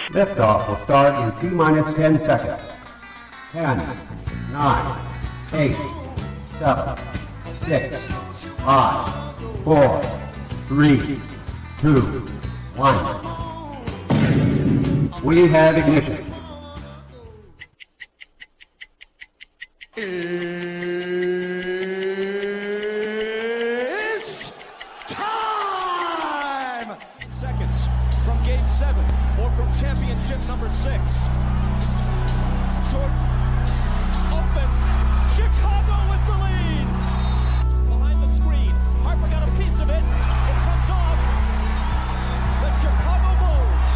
Liftoff will start in T-minus 10 seconds. 10, 9, 8, 7, 6, 5, 4, 3, 2, 1. We have ignition. It's time! Seconds from game 7 or from championship number 6. Jordan, open, Chicago with the lead! Behind the screen, Harper got a piece of it, it comes off. The Chicago Bulls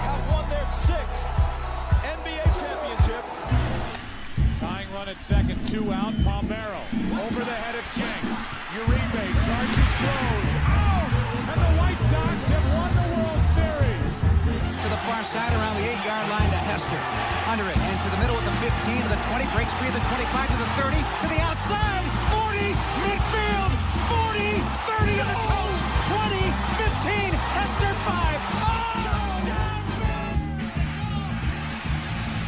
have won their 6th NBA championship. Tying run at second, 2 out, Palmero, over the head of Jenks, Uribe charges, throws, out! And the White Sox have won the World Series. To the far side around the 8-yard line to Hester. Under it, and to the middle of the 15, to the 20, breaks free of the 25, to the 30, to the outside, 40, midfield, 40, 30 to the coast, 20, 15, Hester 5.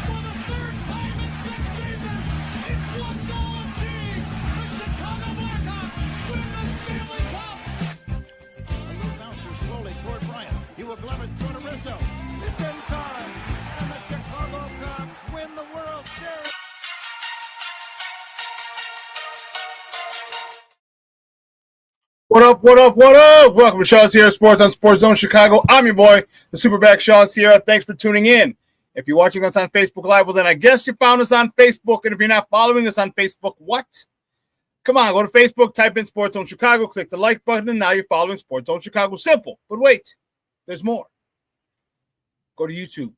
For the 3rd time in 6 seasons, it's one goal achieved. The Chicago Blackhawks win the Stanley Cup. A little bouncer slowly toward Bryant. He will glove it toward Rizzo. It's in time, and the Chicago Cubs win the World Series. What up, what up, what up? Welcome to ShawnSierraSports on Sports Zone Chicago. I'm your boy, the SuperBack Shawn Sierra. Thanks for tuning in. If you're watching us on Facebook Live, well, then I guess you found us on Facebook. And if you're not following us on Facebook, what? Come on, go to Facebook, type in Sports Zone Chicago, click the like button, and now you're following Sports Zone Chicago. Simple. But wait, there's more. Go to YouTube.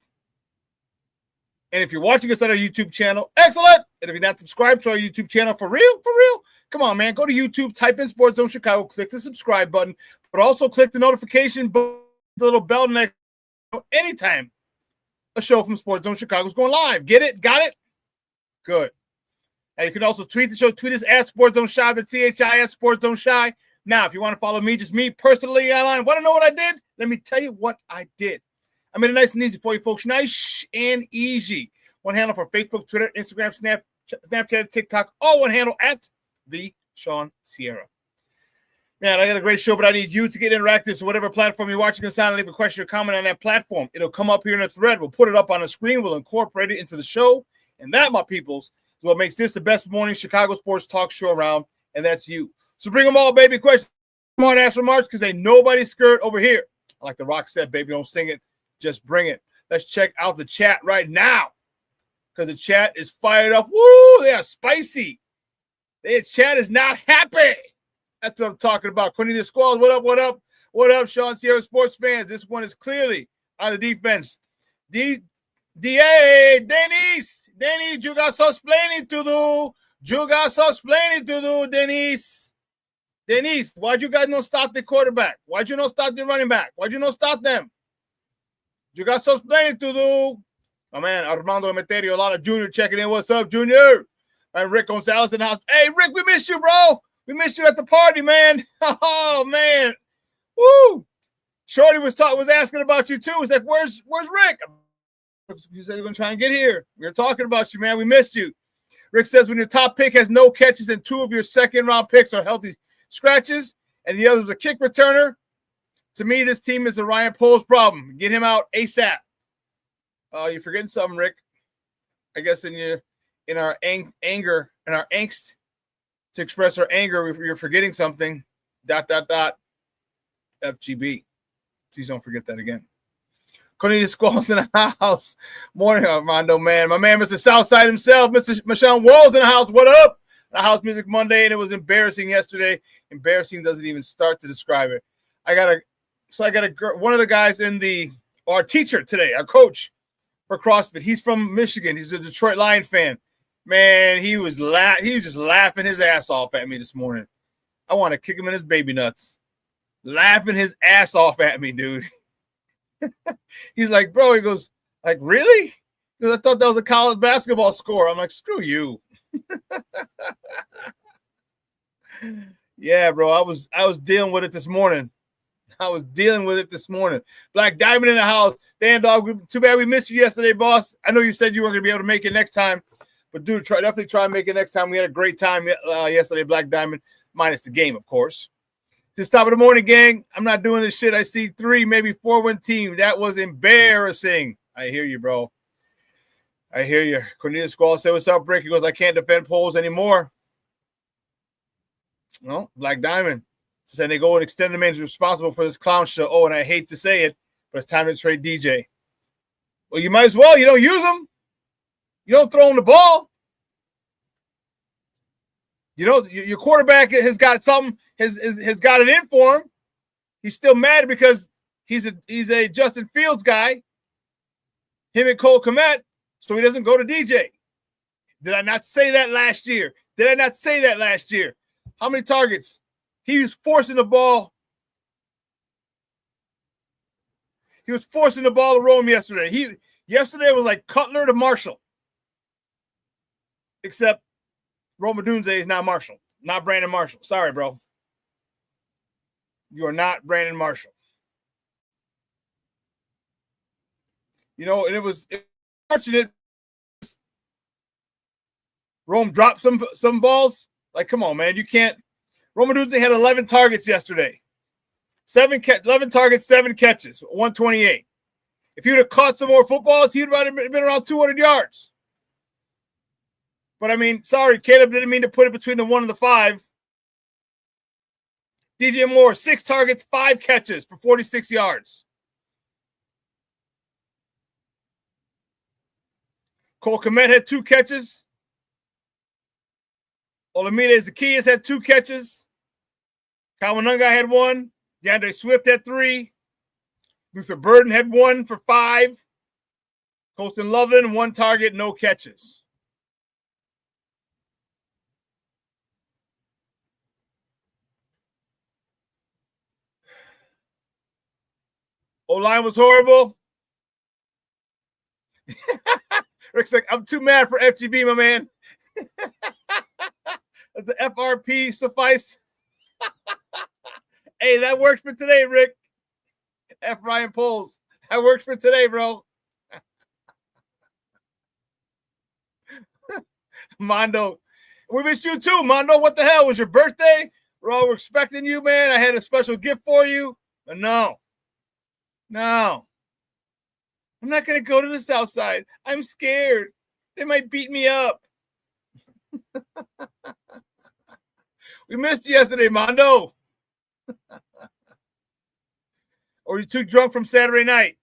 And if you're watching us on our YouTube channel, excellent. And if you're not subscribed to our YouTube channel, for real, come on, man. Go to YouTube, type in Sports Zone Chicago, click the subscribe button, but also click the notification button, the little bell next anytime a show from Sports Zone Chicago is going live. Get it? Got it? Good. And you can also tweet the show. Tweet us at Sports Zone Shy, that's CHIS Sports Zone Shy. Now, if you want to follow me, just me personally online, want to know what I did? Let me tell you what I did. I made it nice and easy for you folks. Nice and easy. One handle for Facebook, Twitter, Instagram, Snapchat, TikTok, all one handle at the Shawn Sierra. Man, I got a great show, but I need you to get interactive. So whatever platform you're watching us on, leave a question or comment on that platform. It'll come up here in a thread. We'll put it up on the screen. We'll incorporate it into the show. And that, my peoples, is what makes this the best morning Chicago sports talk show around, and that's you. So bring them all, baby. Questions, smart ass remarks, because ain't nobody scared over here. Like The Rock said, baby, don't sing it. Just bring it. Let's check out the chat right now, because the chat is fired up. Woo, they are spicy. The chat is not happy. That's what I'm talking about. Cornelius Squalls, what up, what up? What up, Shawn Sierra sports fans? This one is clearly on the defense. Dennis, you got some explaining to do. Dennis. Dennis, why'd you guys not stop the quarterback? Why'd you not stop the running back? Why'd you not stop them? You got some explaining to do. My man, Armando Emeterio, a lot of Junior checking in. What's up, Junior? And Rick Gonzalez in the house. Hey, Rick, we missed you, bro. We missed you at the party, man. Oh, man. Woo. Shorty was asking about you, too. He's like, where's Rick? He said, we're going to try and get here. We were talking about you, man. We missed you. Rick says, when your top pick has no catches and 2 of your second-round picks are healthy scratches and the other is a kick returner, to me, this team is a Ryan Poles problem. Get him out ASAP. You're forgetting something, Rick. I guess in our anger and our angst to express our anger, you're forgetting something. ... FGB. Please don't forget that again. Cornelius Squalls in the house. Morning, Armando, man. My man, Mr. Southside himself, Mr. Michelle Walls in the house. What up? The House Music Monday, and it was embarrassing yesterday. Embarrassing doesn't even start to describe it. I got a girl, one of the guys our teacher today, our coach for CrossFit. He's from Michigan. He's a Detroit Lion fan. Man, he was just laughing his ass off at me this morning. I want to kick him in his baby nuts. Laughing his ass off at me, dude. He's like, bro, he goes, like, really? Because I thought that was a college basketball score. I'm like, screw you. Yeah, bro, I was dealing with it this morning. I was dealing with it this morning. Black Diamond in the house. Dan Dog, too bad we missed you yesterday, boss. I know you said you weren't going to be able to make it next time. But, dude, definitely try and make it next time. We had a great time yesterday, Black Diamond, minus the game, of course. This top of the morning, gang. I'm not doing this shit. I see 3, maybe 4-win team. That was embarrassing. I hear you, bro. I hear you. Cornelius Squall said, what's up, Brick? He goes, I can't defend polls anymore. No, Black Diamond said they go and extend the man who's responsible for this clown show. Oh, and I hate to say it, but it's time to trade DJ. Well, you might as well. You don't use him. You don't throw him the ball. You know, your quarterback has got something, has got it in for him. He's still mad because he's a Justin Fields guy, him and Cole Kmet, so he doesn't go to DJ. Did I not say that last year? How many targets? He was forcing the ball. He was forcing the ball to Rome yesterday. Yesterday was like Cutler to Marshall. Except Rome Odunze is not Marshall. Not Brandon Marshall. Sorry, bro. You are not Brandon Marshall. You know, and it was fortunate. Rome dropped some balls. Like, come on, man. You can't. Rome Odunze had 11 targets yesterday. 11 targets, 7 catches, 128. If he would have caught some more footballs, he would have been around 200 yards. But, I mean, sorry, Caleb didn't mean to put it between the 1 and the 5. DJ Moore, 6 targets, 5 catches for 46 yards. Cole Kmet had 2 catches. Olamide Zacchaeus had 2 catches. Kawanunga had 1. DeAndre Swift had 3. Luther Burden had 1 for 5. Colston Loveland, 1 target, no catches. O-line was horrible. Rick's like, I'm too mad for FGB, my man. Does the FRP suffice? Hey, that works for today, Rick. F. Ryan Poles. That works for today, bro. Mondo. We missed you too, Mondo. What the hell? Was your birthday? We're all expecting you, man. I had a special gift for you. But no. I'm not going to go to the South Side. I'm scared. They might beat me up. We missed you yesterday, Mondo. Or you too drunk from Saturday night.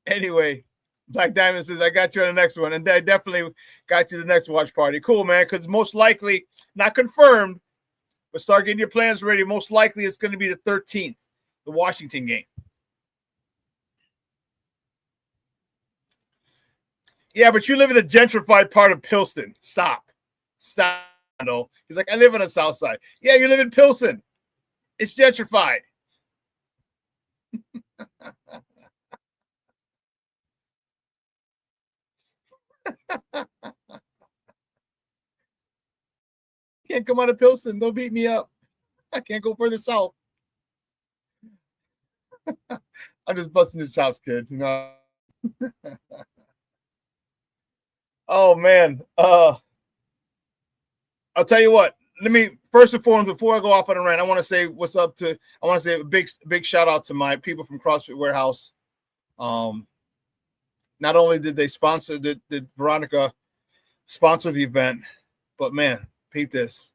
Anyway, Black Diamond says, I got you on the next one. And I definitely got you the next watch party. Cool, man, because most likely, not confirmed, but start getting your plans ready. Most likely it's going to be the 13th, the Washington game. Yeah, but you live in the gentrified part of Pilsen. Stop. No. He's like, I live on the south side. Yeah, you live in Pilsen. It's gentrified. Can't come out of Pilsen. They'll beat me up. I can't go further south. I'm just busting your chops, kids. You know. Oh man. I'll tell you what. Let me first and foremost, before I go off on a rant, I want to say what's up to. I want to say a big shout out to my people from CrossFit Warehouse. Not only did they sponsor, did Veronica sponsor the event, but man, peep this.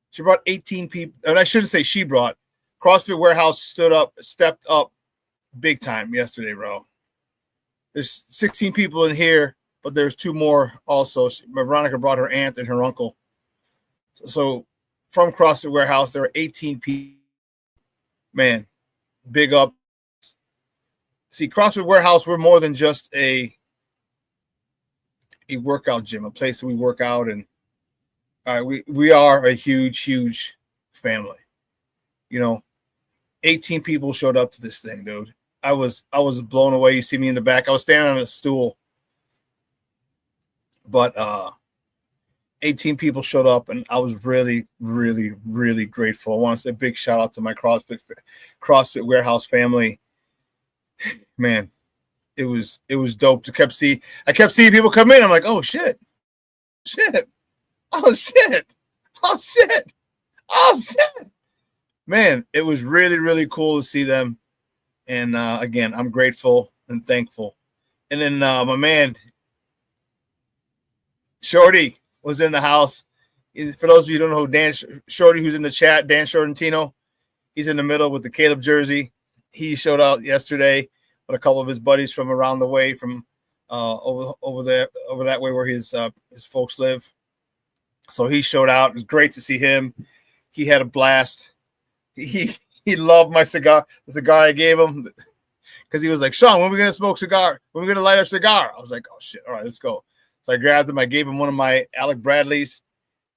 She brought 18 people, and I shouldn't say she brought. CrossFit Warehouse stepped up big time yesterday, bro. There's 16 people in here, but there's 2 more also. Veronica brought her aunt and her uncle. So from CrossFit Warehouse, there were 18 people. Man, big up. See, CrossFit Warehouse, we're more than just a workout gym, a place that we work out, and we are a huge family. You know, 18 people showed up to this thing, dude. I was blown away. You see me in the back. I was standing on a stool. But 18 people showed up, and I was really, really, really grateful. I want to say a big shout out to my CrossFit Warehouse family. Man, it was dope. I kept seeing people come in. I'm like, oh shit, oh shit. Man, it was really, really cool to see them. And again, I'm grateful and thankful. And then my man, Shorty, was in the house. For those of you who don't know who Dan Shorty, who's in the chat, Dan Shortentino, he's in the middle with the Caleb jersey. He showed out yesterday with a couple of his buddies from around the way, from over that way where his folks live. So he showed out. It was great to see him. He had a blast. He loved my cigar, the cigar I gave him, because he was like, Shawn, when are we gonna smoke cigar? When are we gonna light our cigar? I was like, oh shit, all right, let's go. So I grabbed him. I gave him one of my Alec Bradleys,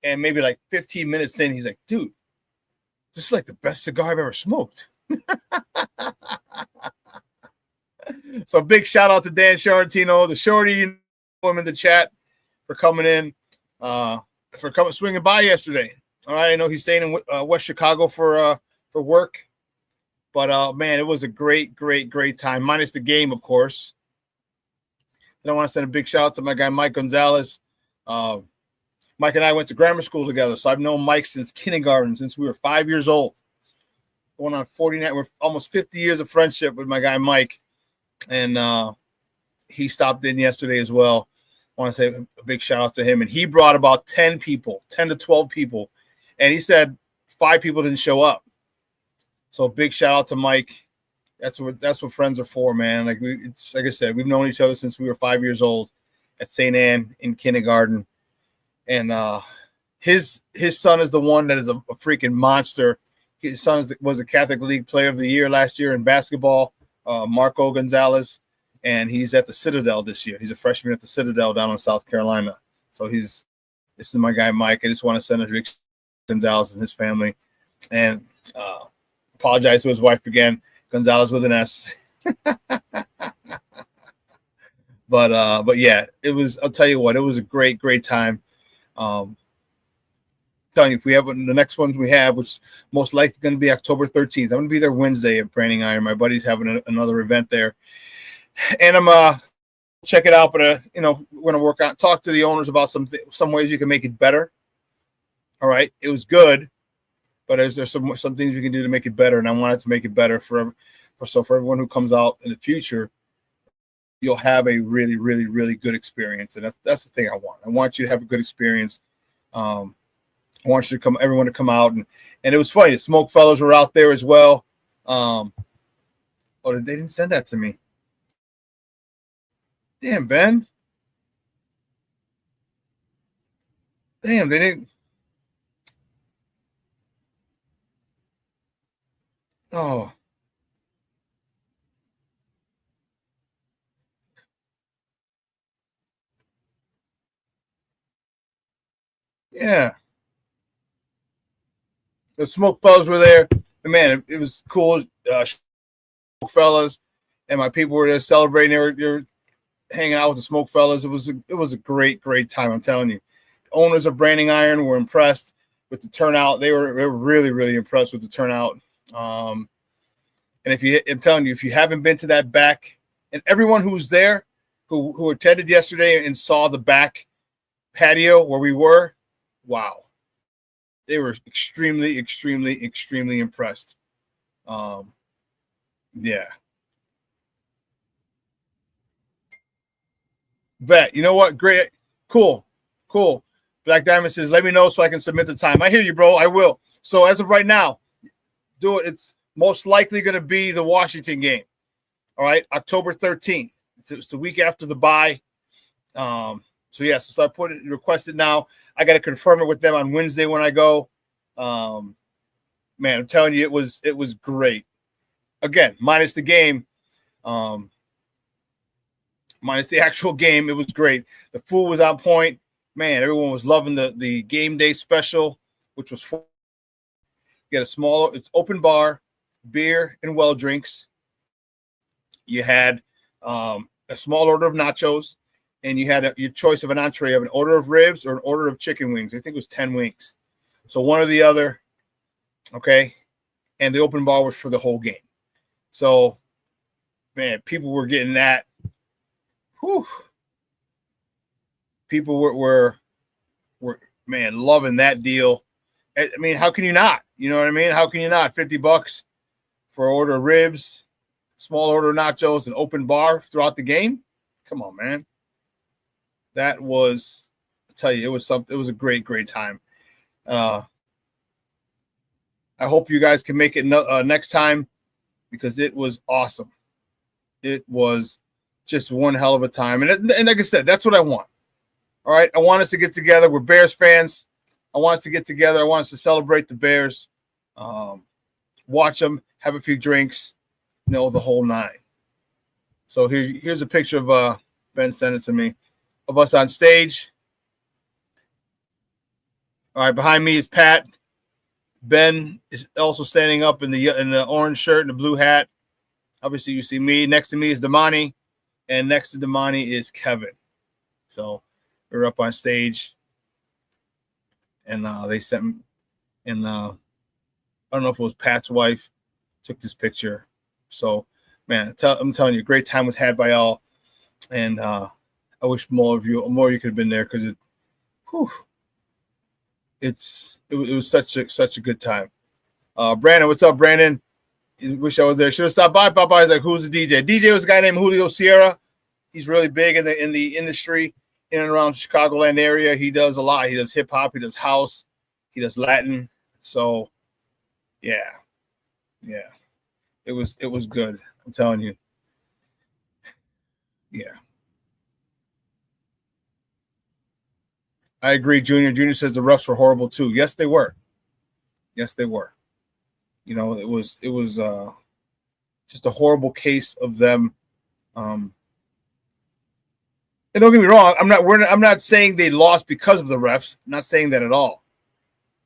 and maybe like 15 minutes in, he's like, dude, this is like the best cigar I've ever smoked. So big shout out to Dan Shortentino, the Shorty, him in the chat, for coming in, swinging by yesterday. All right, I know he's staying in West Chicago for work, but man, it was a great time, minus the game, of course. And I want to send a big shout out to my guy Mike Gonzalez. Mike and I went to grammar school together, so I've known Mike since kindergarten, since we were 5 years old. Going on 49, we're almost 50 years of friendship with my guy Mike, and he stopped in yesterday as well. I want to say a big shout out to him, and he brought about 10 to 12 people, and he said 5 people didn't show up. So big shout out to Mike. That's what friends are for, man. Like I said, we've known each other since we were 5 years old at St. Anne in kindergarten, and his son is the one that is a freaking monster. His son was the Catholic League Player of the Year last year in basketball, Marco Gonzalez, and he's at the Citadel this year. He's a freshman at the Citadel down in South Carolina. So this is my guy Mike. I just want to send a big Gonzalez and his family, and apologize to his wife again. Gonzalez with an S. But yeah, it was, I'll tell you what, it was a great time. Telling you, if we have the next ones we have, which is most likely going to be October 13th. I'm going to be there Wednesday at Branding Iron. My buddy's having another event there, and I'm check it out. But we're going to work out, talk to the owners about some ways you can make it better. All right, it was good, but there's some things we can do to make it better, and I wanted to make it better for everyone who comes out in the future. You'll have a really good experience, and that's the thing I want. I want you to have a good experience. I want everyone to come out, and it was funny. The Smoke Fellows were out there as well. They didn't send that to me. Damn, Ben. Damn, they didn't. Oh. Yeah. The Smoke Fellas were there. And man, it was cool. Smoke Fellas and my people were there celebrating. They were hanging out with the Smoke Fellas. It was a great time. I'm telling you. Owners of Branding Iron were impressed with the turnout. They were really impressed with the turnout. And I'm telling you, if you haven't been to that back, and everyone who's there, who attended yesterday and saw the back patio where we were, wow. They were extremely impressed. Yeah. Bet. You know what? Great. Cool. Black Diamond says, let me know so I can submit the time. I hear you, bro. I will. So as of right now, do it. It's most likely going to be the Washington game. All right. October 13th. It's the week after the bye. So start request it now. I got to confirm it with them on Wednesday when I go. Man, I'm telling you, it was great. Again, minus the game, minus the actual game, it was great. The food was on point. Man, everyone was loving the game day special, which was you get it's open bar, beer and well drinks. You had a small order of nachos, and you had your choice of an entree of an order of ribs or an order of chicken wings. I think it was 10 wings. So one or the other, okay? And the open bar was for the whole game. So, man, people were getting that. Whew. People were man, loving that deal. I mean, how can you not? You know what I mean? How can you not? $50 for an order of ribs, small order of nachos, and open bar throughout the game? Come on, man. That was, I tell you, it was something. It was a great, great time. I hope you guys can make it next time because it was awesome. It was just one hell of a time. And like I said, that's what I want. All right. I want us to get together. We're Bears fans. I want us to get together. I want us to celebrate the Bears, watch them, have a few drinks, the whole nine. So here's a picture of Ben sent it to me of us on stage. All right. Behind me is Pat. Ben is also standing up in the orange shirt and the blue hat. Obviously, you see me. Next to me is Damani, and next to Damani is Kevin. So we're up on stage, and they sent me, and I don't know if it was Pat's wife took this picture. So, man, I'm telling you, a great time was had by all, and I wish more of you could have been there because it was such a good time. Brandon, what's up, Brandon? Wish I was there. Should have stopped by. Popeye's like, who's the DJ? DJ was a guy named Julio Sierra. He's really big in the industry in and around Chicagoland area. He does a lot. He does hip hop. He does house. He does Latin. So, yeah. It was good. I'm telling you. Yeah. I agree, Junior. Junior says the refs were horrible too. Yes, they were. It was just a horrible case of them. And don't get me wrong, I'm not saying they lost because of the refs. I'm not saying that at all.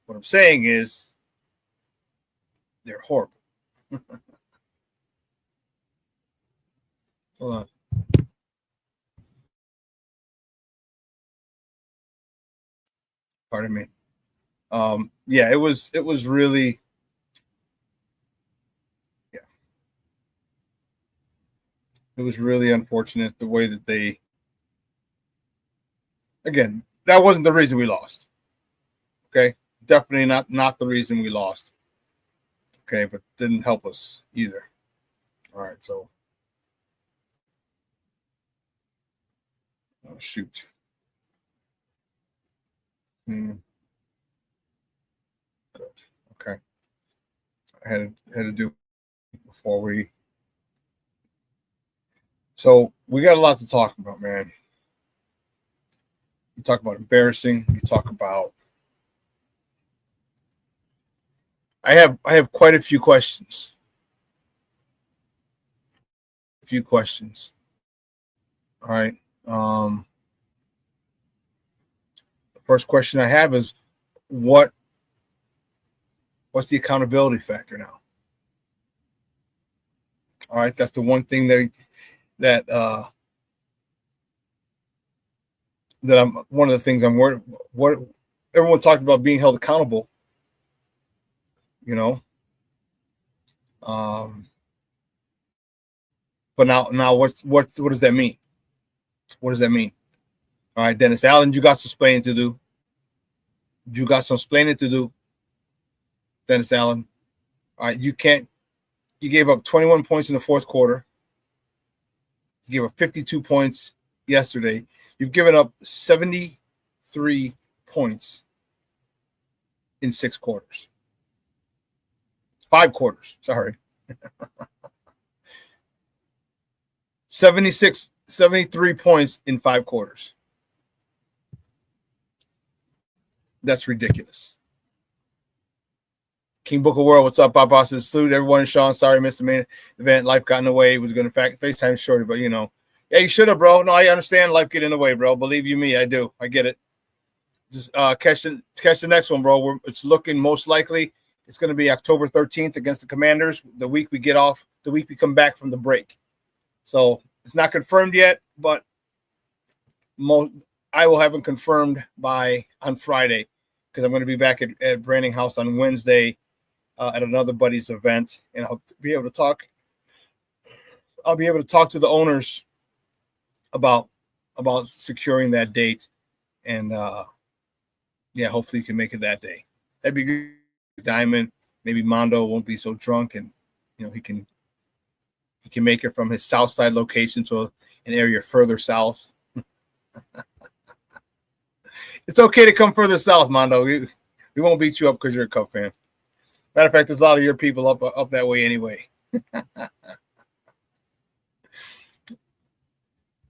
What I'm saying is they're horrible. Hold on. Pardon me. Yeah, it was really, yeah. It was really unfortunate the way that they, again, that wasn't the reason we lost. Okay. Definitely not the reason we lost. Okay, but didn't help us either. All right, so shoot. Good. Okay. I had to do before we. So we got a lot to talk about, man. You talk about embarrassing. You talk about. I have quite a few questions. All right. The first question I have is what's the accountability factor now? All right, that's the one thing that I'm one of the things I'm worried. What everyone talked about being held accountable, but now what does that mean? What does that mean? All right, Dennis Allen, you got some explaining to do. Dennis Allen. All right, you gave up 21 points in the fourth quarter. You gave up 52 points yesterday. You've given up 73 points in 6 quarters. 5 quarters, sorry. 73 points in 5 quarters. That's ridiculous. King Book of World, what's up, Bob Boss? Salute everyone. Shawn, sorry, missed the main event. Life got in the way. Was going to FaceTime Shorty, but yeah, you should have, bro. No, I understand. Life get in the way, bro. Believe you me, I do. I get it. Just catch the next one, bro. It's looking most likely it's going to be October 13th against the Commanders. The week we get off, the week we come back from the break. So it's not confirmed yet, but I will have them confirmed on Friday, because I'm going to be back at Branding House on Wednesday at another buddy's event, and I'll be able to talk. I'll be able to talk to the owners about securing that date, and hopefully you can make it that day. That'd be good. Diamond, maybe Mondo won't be so drunk, and he can make it from his south side location to an area further south. It's okay to come further south, Mondo. We won't beat you up because you're a Cub fan. Matter of fact, there's a lot of your people up that way anyway.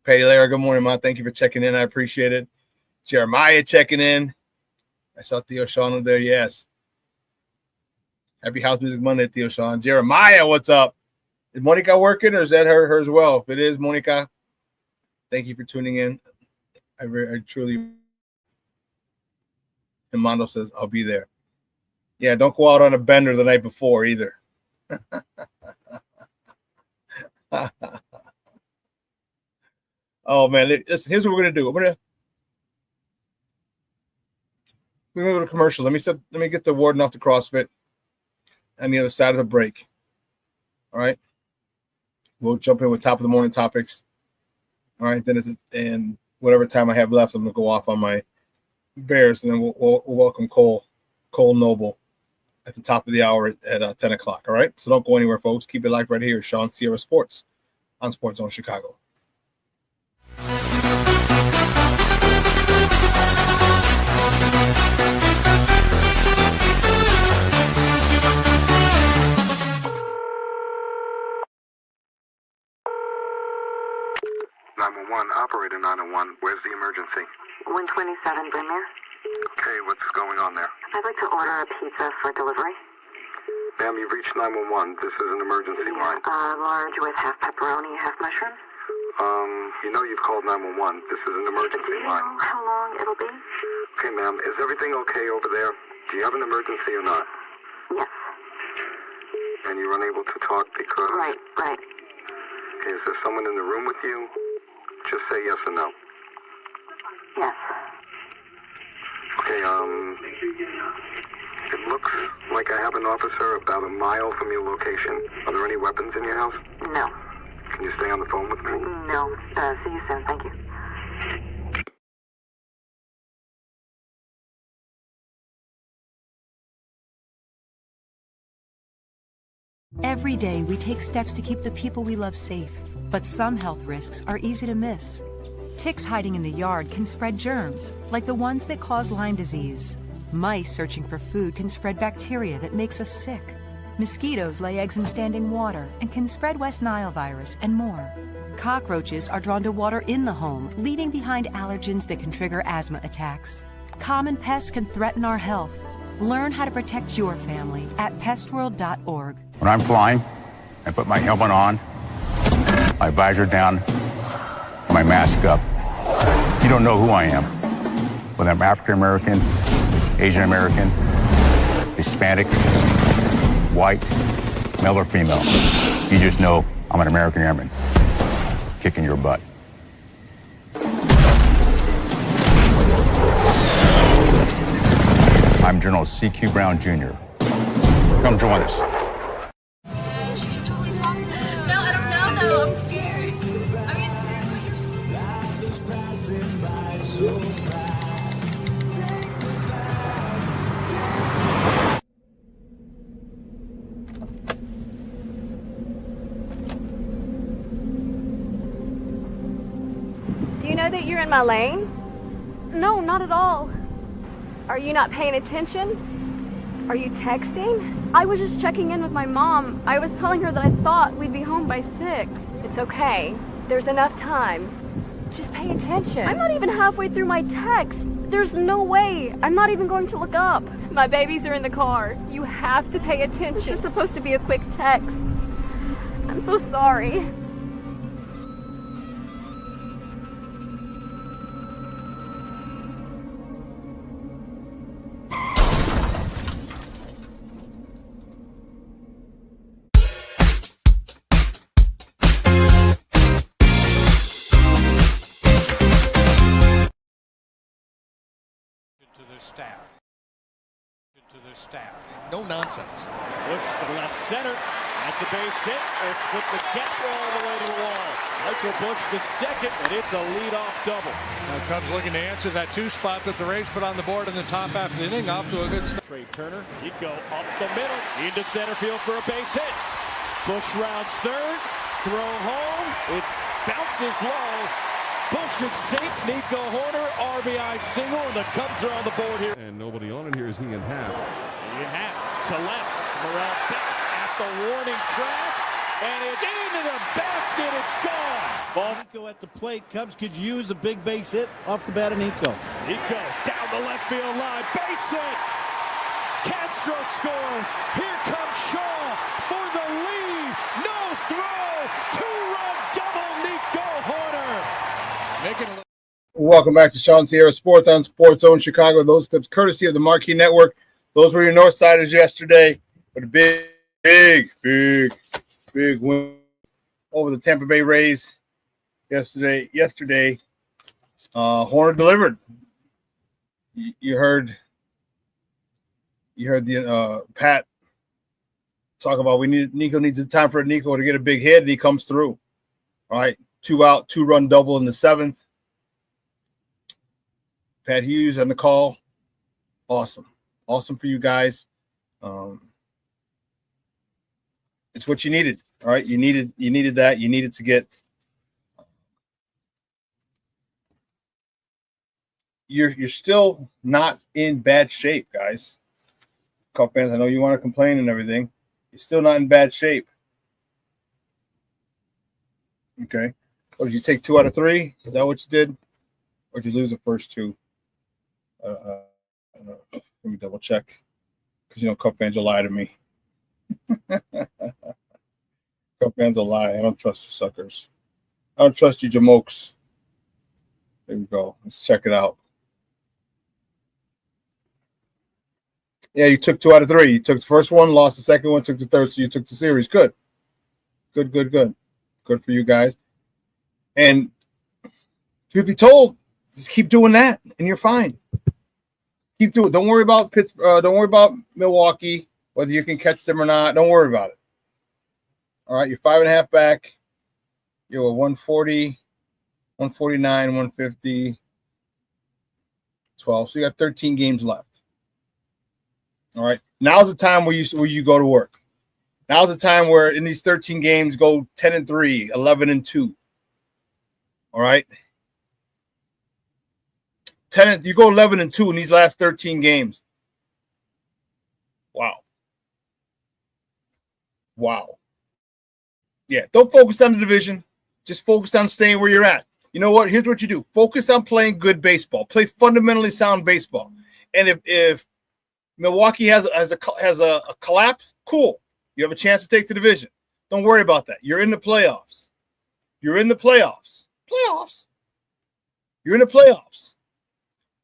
Patty Lara, good morning, man. Thank you for checking in. I appreciate it. Jeremiah checking in. I saw Theo Shawn there. Yes. Happy House Music Monday, Theo Shawn. Jeremiah, what's up? Is Monica working, or is that her as well? If it is, Monica, thank you for tuning in. I truly. And Mondo says, I'll be there. Yeah, don't go out on a bender the night before either. Oh, man. Listen, here's what we're going to do. We're going to go to commercial. Let me get the warden off the CrossFit on the other side of the break. All right? We'll jump in with top of the morning topics. All right? And whatever time I have left, I'm going to go off on my Bears, and then we'll welcome Koole Noble at the top of the hour at 10 o'clock. All right? So don't go anywhere, folks. Keep it live right here. ShawnSierraSports on Sports Zone Chicago. Operator 901, where's the emergency? 127 Brynmere. Okay, what's going on there? I'd like to order a pizza for delivery. Ma'am, you've reached 911. This is an emergency line. Large with half pepperoni, half mushroom. You've called 911. This is an emergency line. Do you know how long it'll be? Okay, ma'am, is everything okay over there? Do you have an emergency or not? Yes. And you're unable to talk because... Right. Is there someone in the room with you? Just say yes or no. Yes. Okay, it looks like I have an officer about a mile from your location. Are there any weapons in your house? No. Can you stay on the phone with me? No. See you soon. Thank you. Every day, we take steps to keep the people we love safe. But some health risks are easy to miss. Ticks hiding in the yard can spread germs, like the ones that cause Lyme disease. Mice searching for food can spread bacteria that makes us sick. Mosquitoes lay eggs in standing water and can spread West Nile virus and more. Cockroaches are drawn to water in the home, leaving behind allergens that can trigger asthma attacks. Common pests can threaten our health. Learn how to protect your family at pestworld.org. When I'm flying, I put my helmet on, my visor down, my mask up. You don't know who I am. Whether I'm African American, Asian American, Hispanic, white, male or female. You just know I'm an American Airman kicking your butt. I'm General C.Q. Brown Jr. Come join us. Do you know that you're in my lane? No, not at all. Are you not paying attention? Are you texting? I was just checking in with my mom. I was telling her that I thought we'd be home by 6. It's okay. There's enough time. Just pay attention. I'm not even halfway through my text. There's no way. I'm not even going to look up. My babies are in the car. You have to pay attention. It's just supposed to be a quick text. I'm so sorry. staff. To the staff. No nonsense. Bush to left center. That's a base hit. They'll split the catcher all the way to the wall. Michael Bush to second, and it's a leadoff double. Now Cubs looking to answer that 2 spot that the Rays put on the board in the top half of the inning. Off to a good start. Trey Turner, Nico up the middle, into center field for a base hit. Bush rounds third, throw home. It bounces low. Bush is safe. Nico Horner, RBI single, and the Cubs are on the board here. And nobody on it here is he in half. In half to left. Morel back at the warning track, and it's into the basket. It's gone. Nico at the plate. Cubs could use a big base hit off the bat of Nico. Nico down the left field line. Base hit. Castro scores. Here comes Shawn for the lead. No throw. 2-run double. Nico Horner. Welcome back to Shawn Sierra Sports on Sports Zone Chicago. Those clips courtesy of the Marquee Network. Those were your Northsiders yesterday with a big win over the Tampa Bay Rays yesterday. Horner delivered. You heard the Pat talk about Nico needs time for Nico to get a big hit, and he comes through. All right, 2 out, 2-run double in the 7th. Pat Hughes on the call. Awesome for you guys. It's what you needed. All right, you needed that. You needed to get. You're still not in bad shape, guys. Cub fans, I know you want to complain and everything. You're still not in bad shape. Okay. What did you take 2 out of 3? Is that what you did? Or did you lose the first 2? Let me double check. Because, Cub fans will lie to me. Cub fans will lie. I don't trust you suckers. I don't trust you jamokes. There we go. Let's check it out. Yeah, you took 2 out of 3. You took the first one, lost the second one, took the third, so you took the series. Good. Good for you guys. And truth be told, just keep doing that, and you're fine. Keep doing it. Don't worry about don't worry about Milwaukee, whether you can catch them or not. Don't worry about it. All right, you're 5.5 back. You're 140, 149, 150, 12. So you got 13 games left. All right. Now's the time where you go to work. Now's the time where in these 13 games go 10-3, 11-2. All right. You go 11-2 in these last 13 games. Wow. Yeah, don't focus on the division. Just focus on staying where you're at. You know what? Here's what you do. Focus on playing good baseball. Play fundamentally sound baseball. And if Milwaukee has a collapse, cool. You have a chance to take the division. Don't worry about that. You're in the playoffs. You're in the playoffs. You're in the playoffs.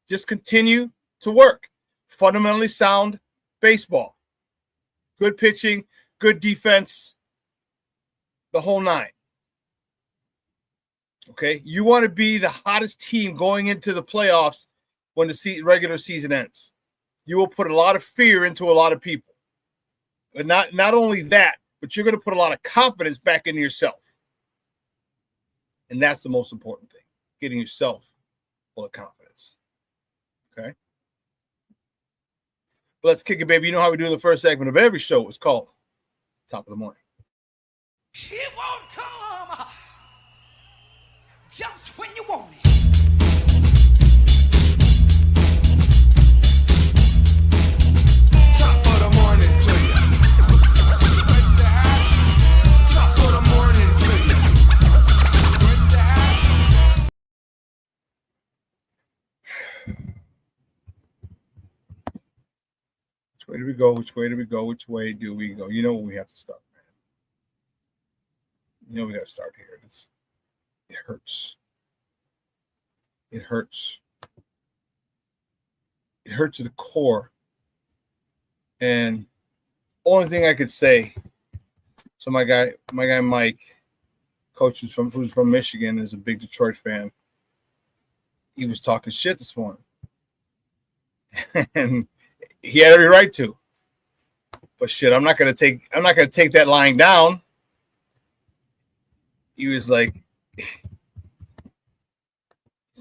Just continue to work. Fundamentally sound baseball. Good pitching, good defense, the whole 9. Okay? You want to be the hottest team going into the playoffs when the regular season ends. You will put a lot of fear into a lot of people. But not only that, but you're going to put a lot of confidence back into yourself. And that's the most important thing, getting yourself full of confidence. Okay? But let's kick it, baby. You know how we do the first segment of every show. It's called Top of the Morning. He won't come just when you want it. Top of the morning to you. Top of the morning to you. Which way do we go? Which way do we go? Which way do we go? You know where we have to start, man. You know we got to start here. It hurts. It hurts. It hurts to the core. And only thing I could say, so my guy Mike, coach who's from Michigan, is a big Detroit fan. He was talking shit this morning. and he had every right to. But shit, I'm not gonna take that lying down. He was like,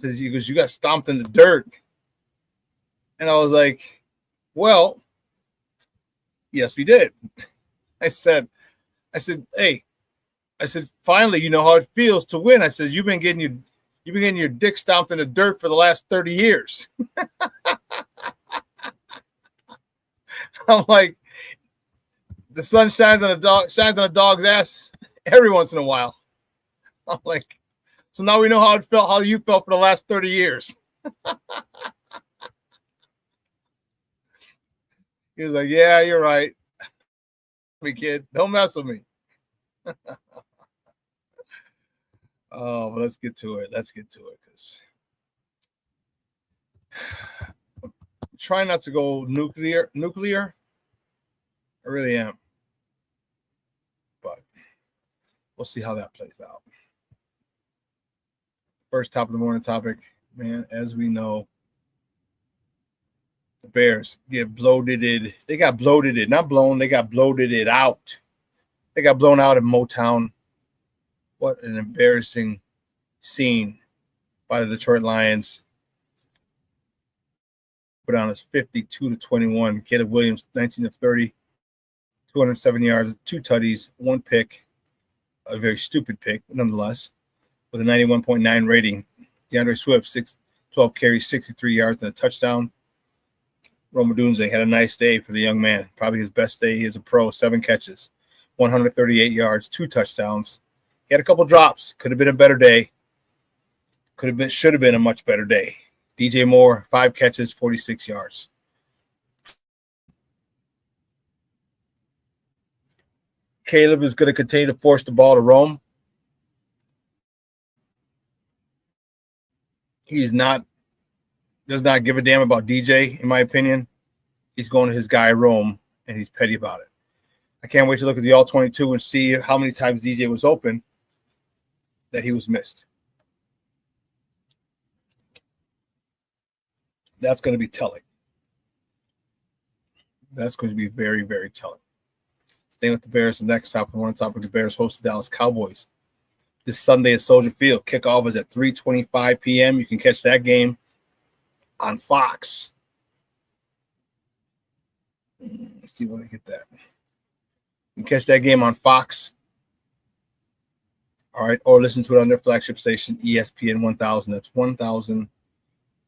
he goes, you got stomped in the dirt. And I was like, well, yes, we did. I said, hey, finally, you know how it feels to win. I said, you've been getting your dick stomped in the dirt for the last 30 years. I'm like, the sun shines on a dog's ass every once in a while. I'm like, so now we know how you felt for the last 30 years. He was like, yeah, you're right. Me kid, don't mess with me. Oh, but let's get to it. Because trying not to go nuclear. I really am. But we'll see how that plays out. First top of the morning topic, man, as we know, the Bears get bloated. They got bloated, not blown. They got bloated out. They got blown out in Motown. What an embarrassing scene by the Detroit Lions. Put on us 52-21. Caleb Williams, 19 of 30, 207 yards, 2 tutties, 1 pick, a very stupid pick, but nonetheless, with a 91.9 rating. DeAndre Swift, 12 carries, 63 yards, and a touchdown. Rome Odunze had a nice day for the young man. Probably his best day as a pro. 7 catches, 138 yards, 2 touchdowns. He had a couple drops. Could have been a better day. Should have been a much better day. DJ Moore, 5 catches, 46 yards. Caleb is going to continue to force the ball to Rome. Does not give a damn about DJ, in my opinion. He's going to his guy Rome, and he's petty about it. I can't wait to look at the All-22 and see how many times DJ was open that he was missed. That's going to be telling. That's going to be very, very telling. Staying with the Bears, the next topic, the Bears host the Dallas Cowboys this Sunday at Soldier Field. Kickoff is at 3:25 p.m. You can catch that game on Fox. Let's see when I get that. You can catch that game on Fox. All right, or listen to it on their flagship station, ESPN 1000. That's 1000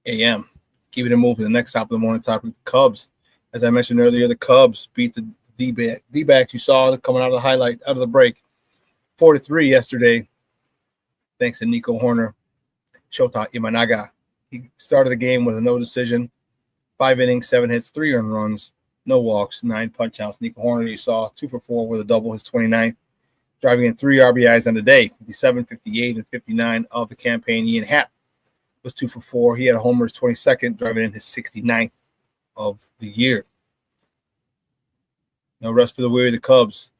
a.m. Keeping it moving. The next top of the morning topic, the Cubs. As I mentioned earlier, the Cubs beat the D-backs. You saw coming out of the break, 4-3 yesterday. Thanks to Nico Horner, Shota Imanaga. He started the game with a no decision, 5 innings, 7 hits, 3 earned runs, no walks, 9 punch outs. Nico Horner, you saw 2 for 4 with a double, his 29th, driving in 3 RBIs on the day, 57, 58, and 59 of the campaign. Ian Happ was 2 for 4. He had a homer, his 22nd, driving in his 69th of the year. No rest for the weary. The Cubs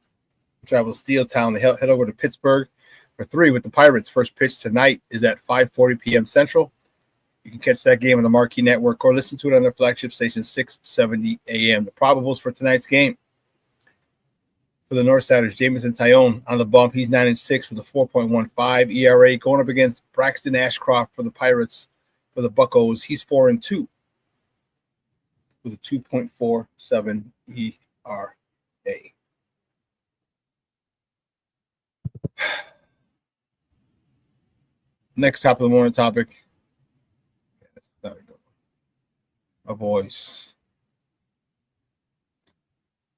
travel to Steel Town. They head over to Pittsburgh for 3 with the Pirates. First pitch tonight is at 5:40 p.m. Central. You can catch that game on the Marquee Network or listen to it on their flagship station, 6:70 a.m. The probables for tonight's game. For the Northsiders, Jamison Tyone on the bump. He's 9-6 with a 4.15 ERA. Going up against Braxton Ashcroft for the Pirates. For the Buccos, he's 4-2 with a 2.47 ERA. Next top of the morning topic. My boys.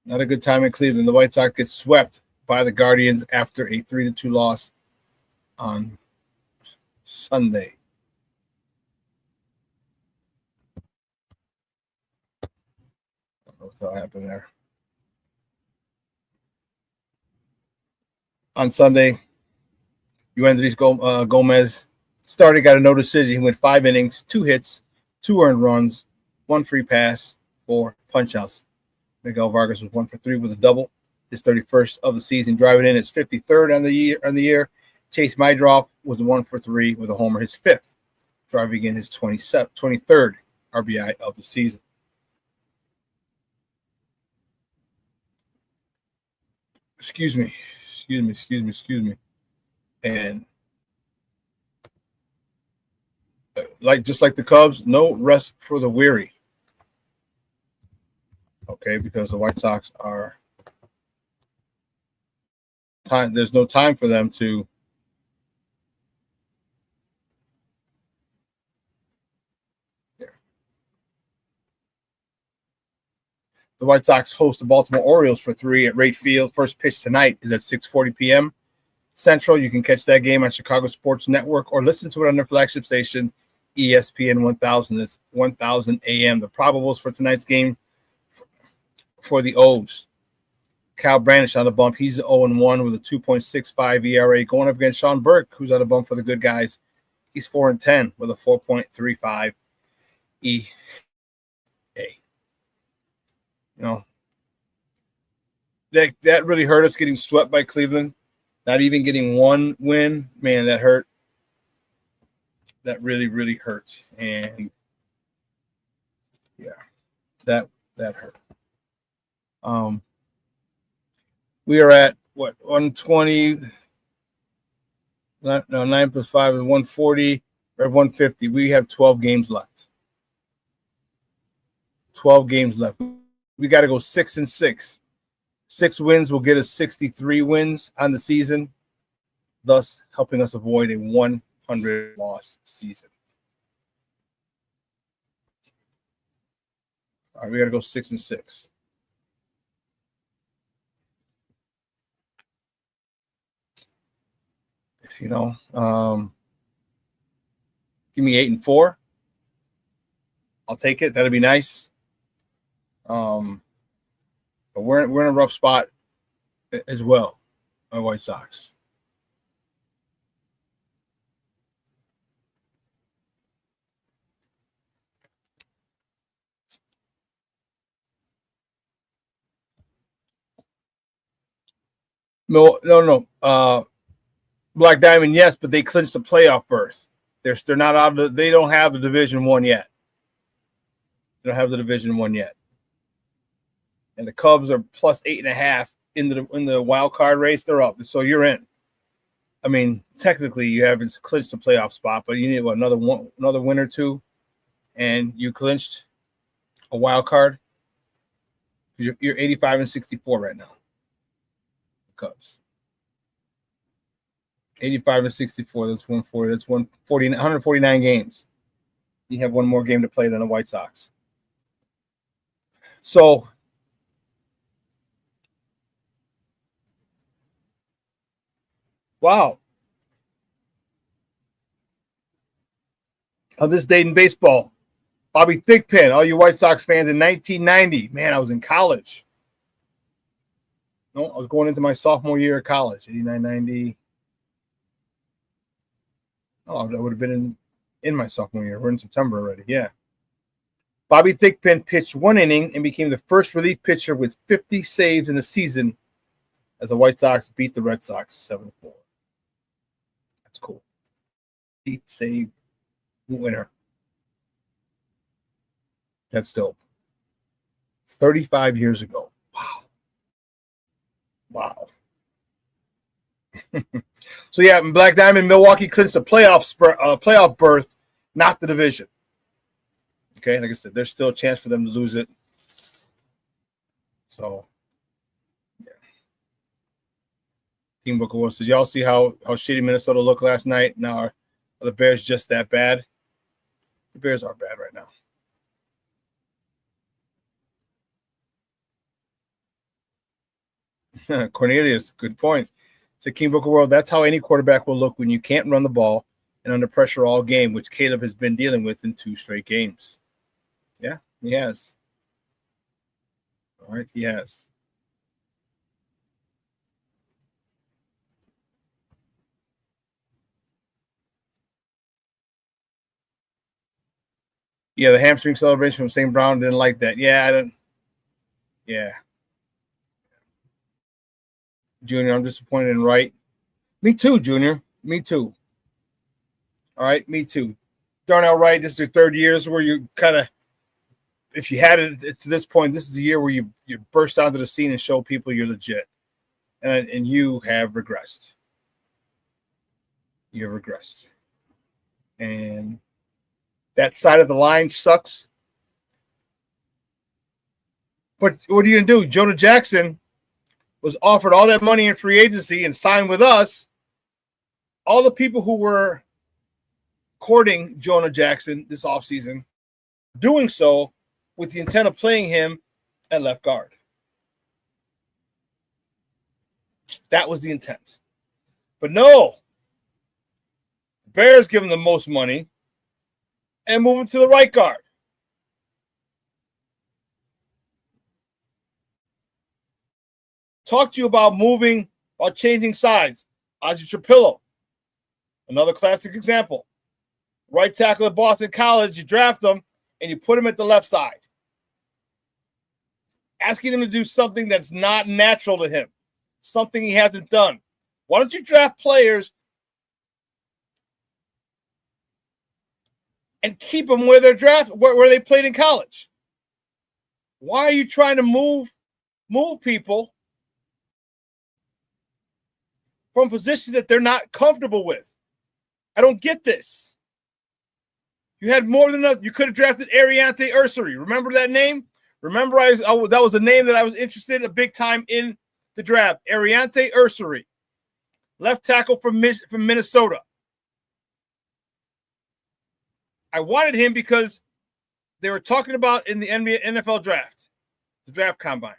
Not a good time in Cleveland. The White Sox get swept by the Guardians after a 3-2 loss on Sunday. I don't know what happened there. On Sunday, Andres Gomez started, got a no decision. He went 5 innings, 2 hits, 2 earned runs, 1 free pass, 4 punch-outs. Miguel Vargas was 1 for 3 with a double, his 31st of the season, driving in his 53rd on the year. Chase Mydroff was 1 for 3 with a homer, his 5th, driving in his 23rd RBI of the season. Excuse me. And just like the Cubs, no rest for the weary. Okay, because the White Sox are time. There's no time for them to. The White Sox host the Baltimore Orioles for 3 at Rate Field. First pitch tonight is at 6:40 p.m. Central. You can catch that game on Chicago Sports Network or listen to it on their flagship station, ESPN 1000. It's 1000 a.m. The probables for tonight's game for the O's. Kyle Bradish on the bump. He's 0-1 with a 2.65 ERA. Going up against Sean Burke, who's on the bump for the good guys. He's 4-10 with a 4.35 ERA. You know, that really hurt us getting swept by Cleveland. Not even getting one win. Man, that hurt. That really, really hurt. And yeah, that hurt. We are at what, 120? No, 9 plus 5 is 140 or 150. We have 12 games left. 12 games left. We got to go 6-6. 6 wins will get us 63 wins on the season, thus helping us avoid a 100-loss season. All right, we got to go 6-6. You know, give me 8-4. I'll take it. That'd be nice. But we're in a rough spot as well, our White Sox. No. Black Diamond, yes, but they clinched the playoff berth. They're not out of they don't have the Division 1 yet. They don't have the Division 1 yet. And the Cubs are plus 8.5 in the wild card race. They're up, so you're in. I mean, technically, you haven't clinched the playoff spot, but you need another win or two, and you clinched a wild card. You're 85-64 right now. The Cubs. 85-64. That's 140. That's 149 games. You have one more game to play than the White Sox. So. Wow. On this date in baseball, Bobby Thigpen, all you White Sox fans, in 1990. Man, I was in college. No, I was going into my sophomore year of college, 89, 90. Oh, that would have been in my sophomore year. We're in September already, yeah. Bobby Thigpen pitched 1 inning and became the first relief pitcher with 50 saves in the season as the White Sox beat the Red Sox 7-4. That's cool. Deep save winner. That's dope. 35 years ago. Wow. So yeah, Black Diamond, Milwaukee clinched the playoff berth, not the division. Okay, like I said, there's still a chance for them to lose it. So, yeah. King Booker Wolf says, y'all see how shitty Minnesota looked last night? Now, are the Bears just that bad? The Bears are bad right now. Cornelius, good point. So King Booker World, that's how any quarterback will look when you can't run the ball and under pressure all game, which Caleb has been dealing with in 2 straight games. Yeah, he has. All right, he has. Yeah, the hamstring celebration from St. Brown didn't like that. Yeah, I didn't. Yeah. Junior, I'm disappointed in Wright. Me too, Junior. Me too. All right, me too. Darnell Wright, this is your 3rd year where you kind of, if you had it to this point, this is the year where you burst onto the scene and show people you're legit. and you have regressed. You have regressed. And that side of the line sucks. But what are you going to do? Jonah Jackson was offered all that money in free agency and signed with us. All the people who were courting Jonah Jackson this offseason, doing so with the intent of playing him at left guard. That was the intent. But no, the Bears give him the most money and move him to the right guard. Talk to you about changing sides. Ozzie Trapillo, another classic example. Right tackle at Boston College, you draft him and you put him at the left side. Asking him to do something that's not natural to him, something he hasn't done. Why don't you draft players and keep them where they're drafted, where they played in college? Why are you trying to move people from positions that they're not comfortable with? I don't get this. You had more than enough. You could have drafted Ariante Ursary. Remember that name? Remember, that was a name that I was interested in big time in the draft. Ariante Ursary, left tackle from Minnesota. I wanted him because they were talking about in the NFL draft, the draft combine.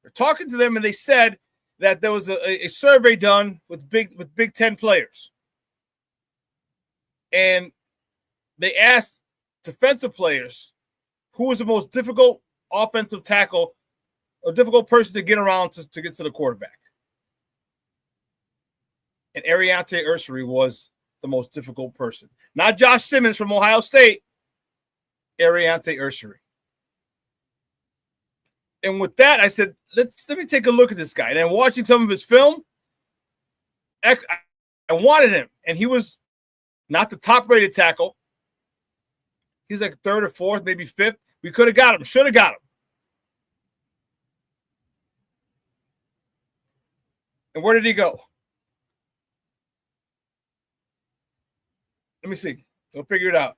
They're talking to them, and they said that there was a survey done with Big Ten players. And they asked defensive players who was the most difficult offensive tackle, a difficult person to get around to get to the quarterback. And Ariante Ursary was the most difficult person. Not Josh Simmons from Ohio State, Ariante Ursary. And with that, I said, let me take a look at this guy. And then watching some of his film, I wanted him. And he was not the top-rated tackle. He's like third or fourth, maybe fifth. We could have got him. Should have got him. And where did he go? Let me see. We'll figure it out.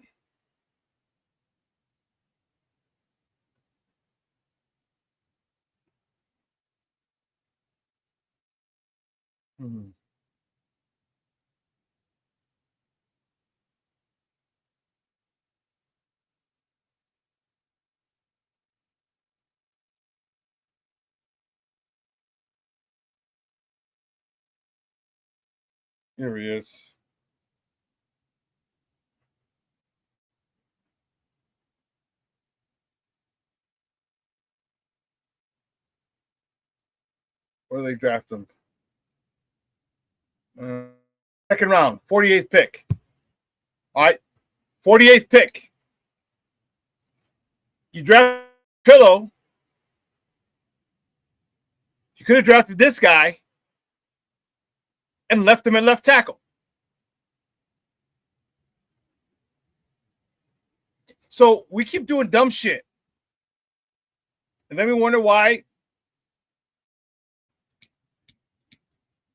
Here he is. Where do they draft him? Second round, 48th pick. All right, 48th pick. You draft Pillow. You could have drafted this guy and left him at left tackle. So we keep doing dumb shit. And then we wonder why.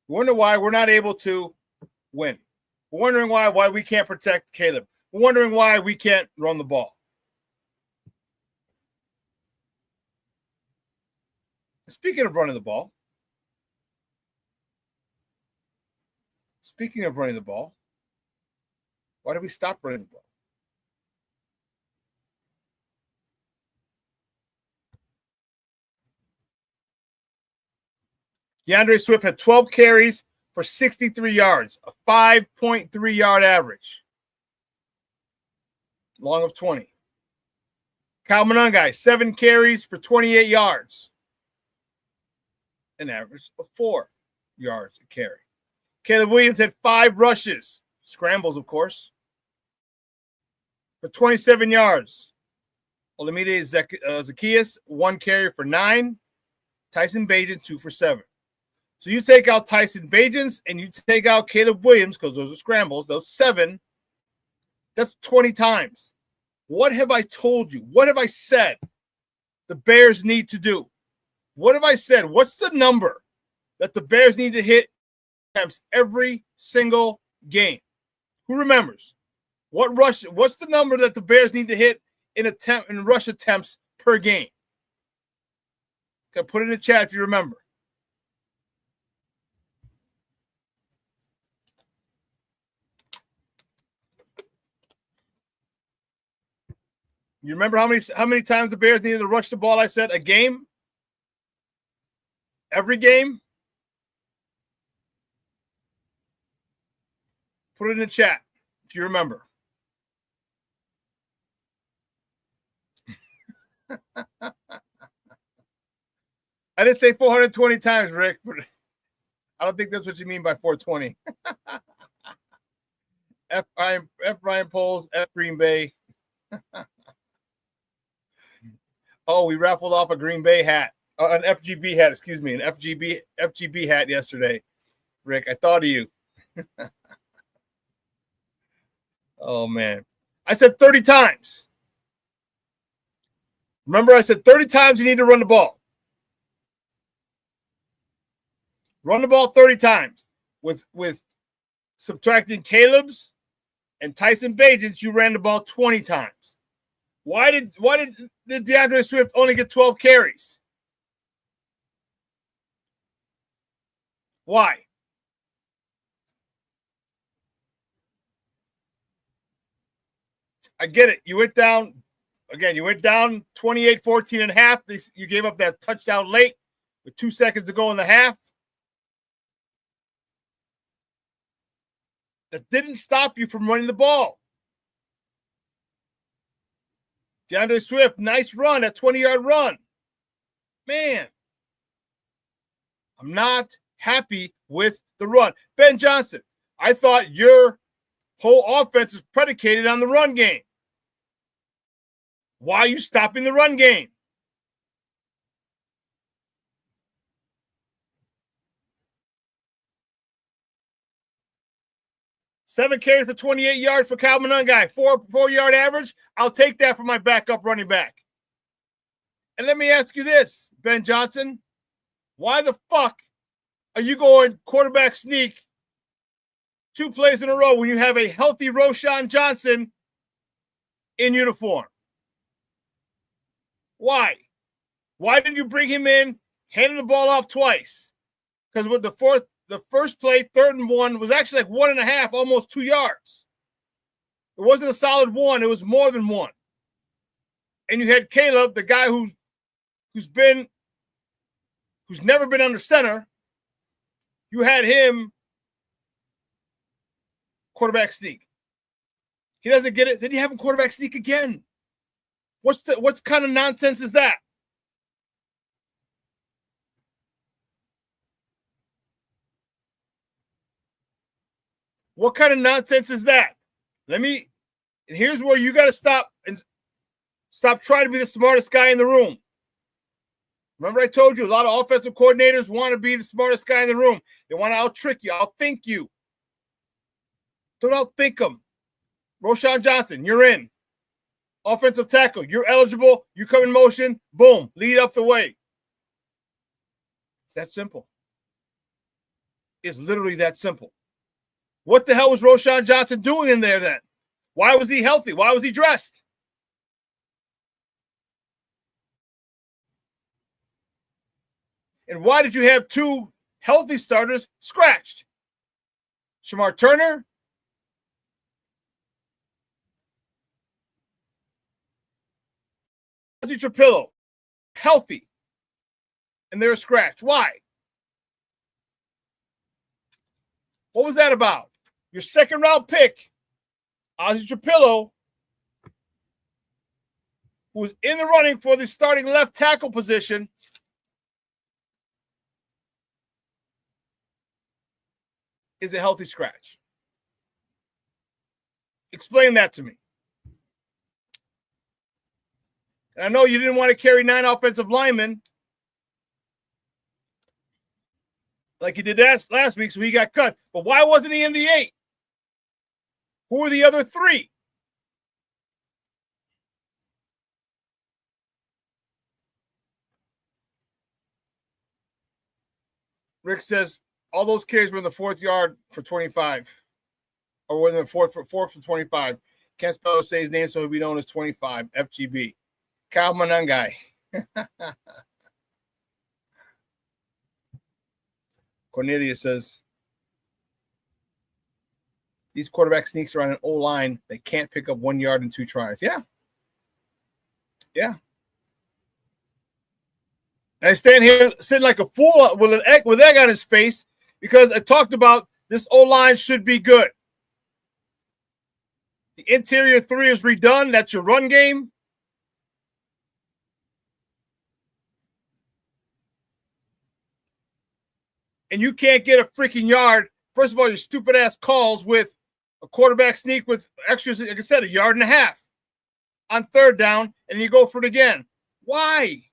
We wonder why we're not able to win. We're wondering why we can't protect Caleb. We're wondering why we can't run the ball. Speaking of running the ball, why did we stop running the ball? DeAndre Swift had 12 carries for 63 yards, a 5.3 yard average. Long of 20. Kyle Monangai, 7 carries for 28 yards. An average of 4 yards a carry. Caleb Williams had 5 rushes, scrambles, of course, for 27 yards. Olamide Zacchaeus, 1 carry for 9. Tyson Bagent, 2 for 7. So you take out Tyson Bagent and you take out Caleb Williams, because those are scrambles, those 7, that's 20 times. What have I told you? What have I said the Bears need to do? What have I said? What's the number that the Bears need to hit attempts every single game? Who remembers? What's the number that the Bears need to hit in rush attempts per game? Okay, put it in the chat if you remember. You remember how many times the Bears needed to rush the ball? I said a game? Every game? Put it in the chat if you remember. I didn't say 420 times, Rick, but I don't think that's what you mean by 420. F. Ryan Poles, F. Green Bay. Oh, we raffled off a Green Bay hat, an FGB hat, excuse me, an FGB hat yesterday. Rick, I thought of you. Oh, man. I said 30 times. Remember, I said 30 times you need to run the ball. Run the ball 30 times. With subtracting Caleb's and Tyson Bagent's, you ran the ball 20 times. Why did DeAndre Swift only get 12 carries? Why? I get it. You went down 28-14 and a half. You gave up that touchdown late with 2 seconds to go in the half. That didn't stop you from running the ball. DeAndre Swift, nice run, that 20-yard run. Man, I'm not happy with the run. Ben Johnson, I thought your whole offense is predicated on the run game. Why are you stopping the run game? Seven carries for 28 yards for Calvin Unguy. 4-yard average. I'll take that for my backup running back. And let me ask you this, Ben Johnson. Why the fuck are you going quarterback sneak 2 plays in a row when you have a healthy Roschon Johnson in uniform? Why? Why did you bring him in, handing the ball off twice? Because with the first play, 3rd and 1, was actually like 1.5, almost 2 yards. It wasn't a solid 1. It was more than 1. And you had Caleb, the guy who's never been under center. You had him quarterback sneak. He doesn't get it. Then you have him quarterback sneak again. What kind of nonsense is that? What kind of nonsense is that? And here's where you got to stop trying to be the smartest guy in the room. Remember I told you a lot of offensive coordinators want to be the smartest guy in the room. They want to out-trick you, out-think you. Don't out-think them. Roschon Johnson, you're in. Offensive tackle, you're eligible. You come in motion, boom, lead up the way. It's that simple. It's literally that simple. What the hell was Roschon Johnson doing in there then? Why was he healthy? Why was he dressed? And why did you have 2 healthy starters scratched? Shamar Turner, Ozzie Trapillo, healthy, and they're scratched. Why? What was that about? Your 2nd-round pick, Ozzie Trapillo, who was in the running for the starting left tackle position, is a healthy scratch. Explain that to me. And I know you didn't want to carry 9 offensive linemen like you did last week, so he got cut. But why wasn't he in the 8? Who were the other 3? Rick says all those carries were in the 4th yard for 25. Or were in the 4th for 25. Can't spell or say his name, so he'll be known as 25. FGB. Kyle Manangai. Cornelia says, these quarterback sneaks around an O-line. They can't pick up 1 yard in 2 tries. Yeah. Yeah. And I stand here sitting like a fool with egg on his face because I talked about this O-line should be good. The interior 3 is redone. That's your run game. And you can't get a freaking yard. First of all, your stupid ass calls with a quarterback sneak with extras, like I said, 1.5 yards on 3rd down, and you go for it again. Why?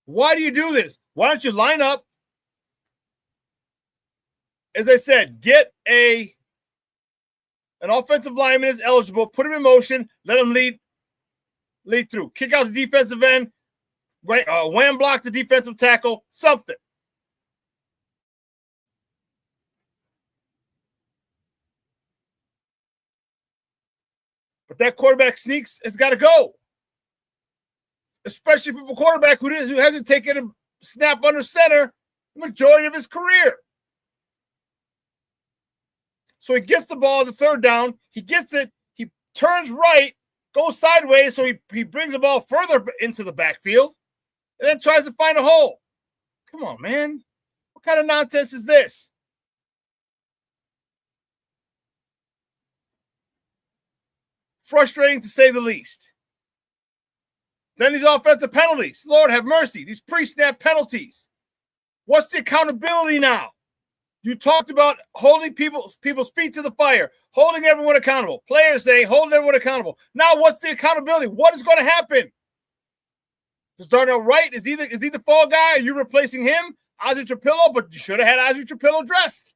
Why do you do this? Why don't you line up? As I said, get an offensive lineman is eligible, put him in motion, let him lead through. Kick out the defensive end, wham block the defensive tackle, something. But that quarterback sneaks has got to go. Especially from a quarterback who hasn't taken a snap under center the majority of his career. So he gets the ball at the 3rd down. He gets it. He turns right, goes sideways, so he brings the ball further into the backfield and then tries to find a hole. Come on, man. What kind of nonsense is this? Frustrating to say the least. Then these offensive penalties. Lord have mercy. These pre-snap penalties. What's the accountability now? You talked about holding people's feet to the fire, holding everyone accountable. Players say holding everyone accountable. Now what's the accountability? What is going to happen? Does Darnell Wright, is he the fall guy? Are you replacing him? Ozzie Trapillo, but you should have had Ozzie Trapillo dressed.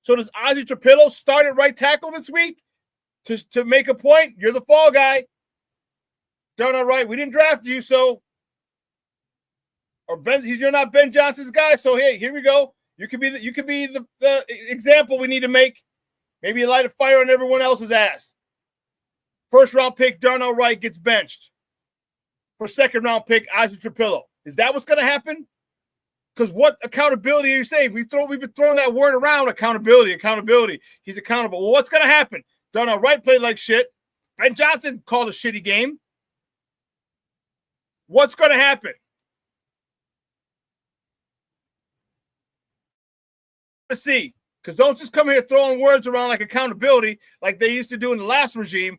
So does Ozzie Trapillo start at right tackle this week to make a point? You're the fall guy. Darnell Wright, we didn't draft you, so you're not Ben Johnson's guy. So hey, here we go. You could be the example we need to make. Maybe you light a fire on everyone else's ass. 1st round pick Darnell Wright gets benched. For 2nd round pick Ozzie Trapillo. Is that what's going to happen? Because what accountability are you saying? We've been throwing that word around. Accountability. He's accountable. Well, what's going to happen? Darnell Wright played like shit. Ben Johnson called a shitty game. What's going to happen? Let's see. Because don't just come here throwing words around like accountability like they used to do in the last regime.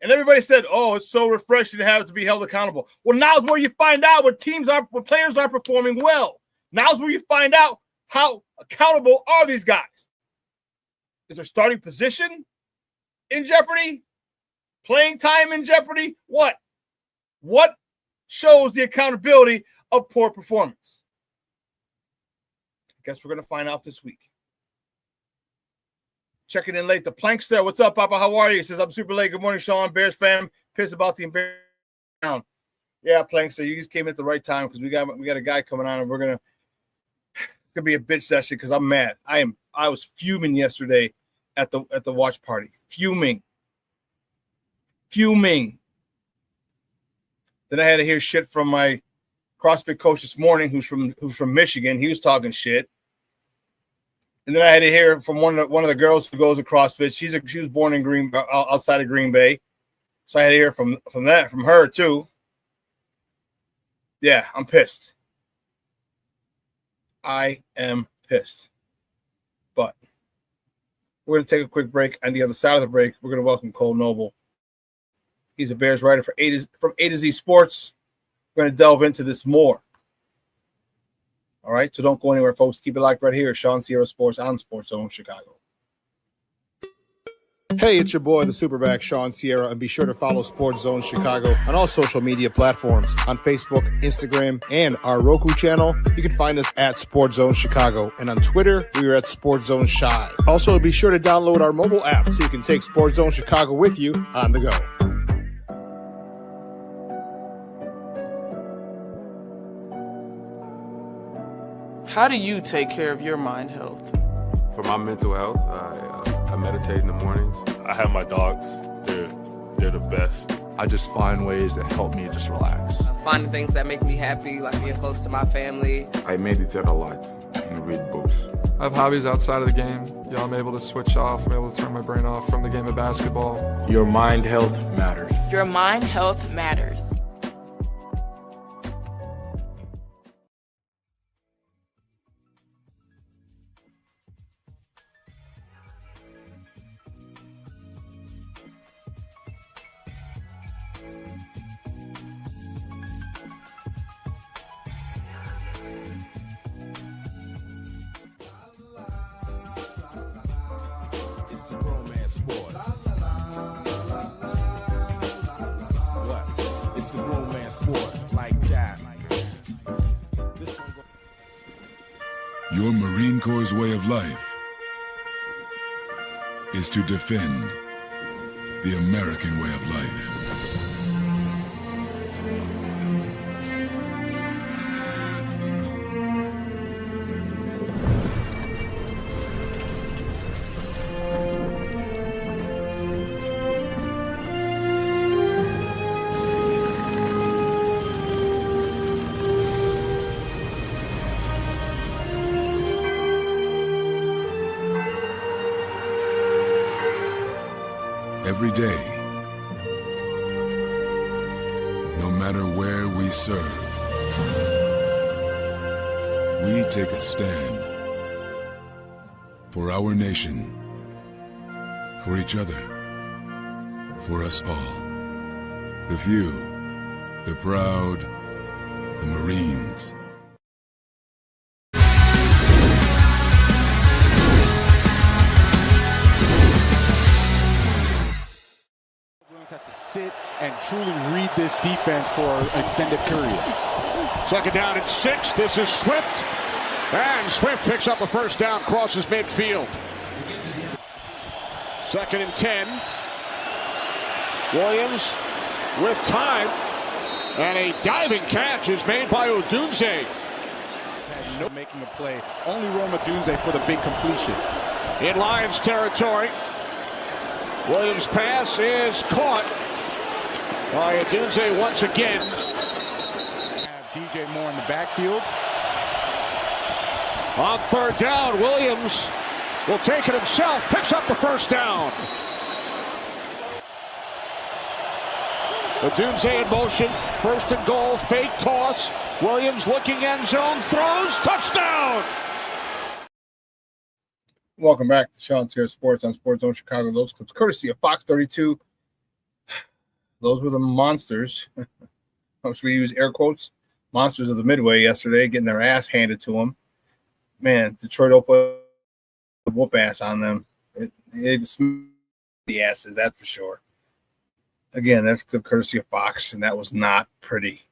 And everybody said, oh, it's so refreshing to have it to be held accountable. Well, now's where you find out when players are performing well. Now's where you find out how accountable are these guys. Is their starting position in jeopardy? Playing time in jeopardy? What? What shows the accountability of poor performance? I guess we're going to find out this week. Checking in late. The Plankster. What's up, Papa? How are you? He says, I'm super late. Good morning, Shawn. Bears fam. Pissed about the embarrassment. Yeah, Plankster. You just came at the right time because we got a guy coming on and it's gonna be a bitch session because I'm mad. I was fuming yesterday at the watch party. Fuming. Then I had to hear shit from my CrossFit coach this morning who's from Michigan. He was talking shit. And then I had to hear from one of the girls who goes to CrossFit. She was born in outside of Green Bay, so I had to hear from her too. Yeah, I'm pissed. I am pissed. But we're going to take a quick break. On the other side of the break, we're going to welcome Koole Noble. He's a Bears writer from A to Z Sports. We're going to delve into this more. All right, so don't go anywhere, folks. Keep it locked right here. ShawnSierraSports on Sports Zone Chicago. Hey, it's your boy, the Superback, Shawn Sierra, and be sure to follow Sports Zone Chicago on all social media platforms, on Facebook, Instagram, and our Roku channel. You can find us at Sports Zone Chicago, and on Twitter, we are at Sports Zone Shy. Also, be sure to download our mobile app so you can take Sports Zone Chicago with you on the go. How do you take care of your mind health? For my mental health, I meditate in the mornings. I have my dogs. They're the best. I just find ways that help me just relax. Finding things that make me happy, like being close to my family. I meditate a lot and read books. I have hobbies outside of the game. I'm able to switch off. I'm able to turn my brain off from the game of basketball. Your mind health matters. Your mind health matters. It's a romance sport. What? It's a romance sport like that. Your Marine Corps' way of life is to defend the American way of life. Every day, no matter where we serve, we take a stand for our nation, for each other, for us all. The few, the proud, the Marines. Has to sit and truly read this defense for an extended period. Second down and 6. This is Swift. And Swift picks up a first down, crosses midfield. Second and 10. Williams with time. And a diving catch is made by Odunze. No making a play. Only Rome Odunze for the big completion. In Lions territory. Williams' pass is caught by Odunze once again. Have DJ Moore in the backfield. On third down, Williams will take it himself, picks up the first down. Odunze in motion, first and goal, fake toss. Williams looking end zone, throws, touchdown! Welcome back to ShawnSierraSports on Sports Zone Chicago. Those clips courtesy of Fox 32. Those were the monsters. Should we use air quotes? Monsters of the Midway yesterday, getting their ass handed to them. Man, Detroit opened a whoop ass on them. It smacked the asses, that's for sure. Again, that's the courtesy of Fox, and that was not pretty.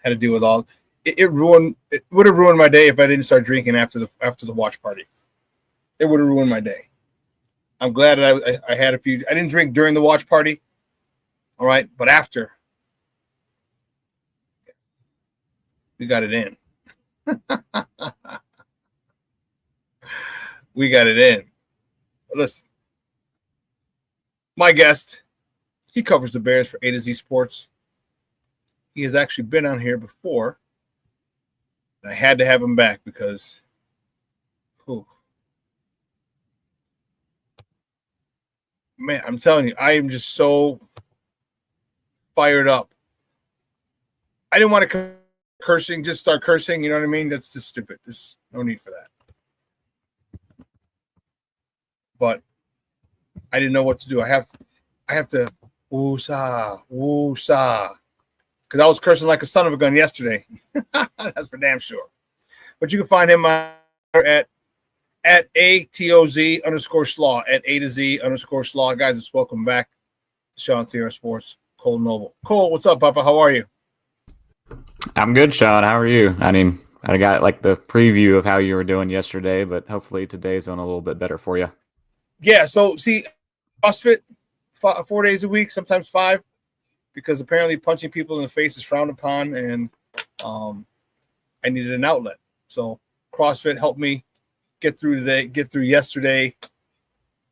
Had to deal with all. It would have ruined my day if I didn't start drinking after the watch party. It would have ruined my day. I'm glad that I had a few. I didn't drink during the watch party. All right. But after, we got it in. We got it in. Listen, my guest, he covers the Bears for A to Z Sports. He has actually been on here before. And I had to have him back because, man, I'm telling you, I am just so fired up. I didn't want to just start cursing. You know what I mean? That's just stupid. There's no need for that. But I didn't know what to do. I have to woo-sa, woo-sa. Because I was cursing like a son of a gun yesterday. That's for damn sure. But you can find him at ATOZ_slaw, at A to Z _slaw. Guys, just welcome back to ShawnSierraSports, Koole Noble. Cole, what's up, Papa? How are you? I'm good, Shawn. How are you? I mean, I got like the preview of how you were doing yesterday, but hopefully today's going a little bit better for you. Yeah, so see, CrossFit 4 days a week, sometimes 5, because apparently punching people in the face is frowned upon, and I needed an outlet. So CrossFit helped me get through today, get through yesterday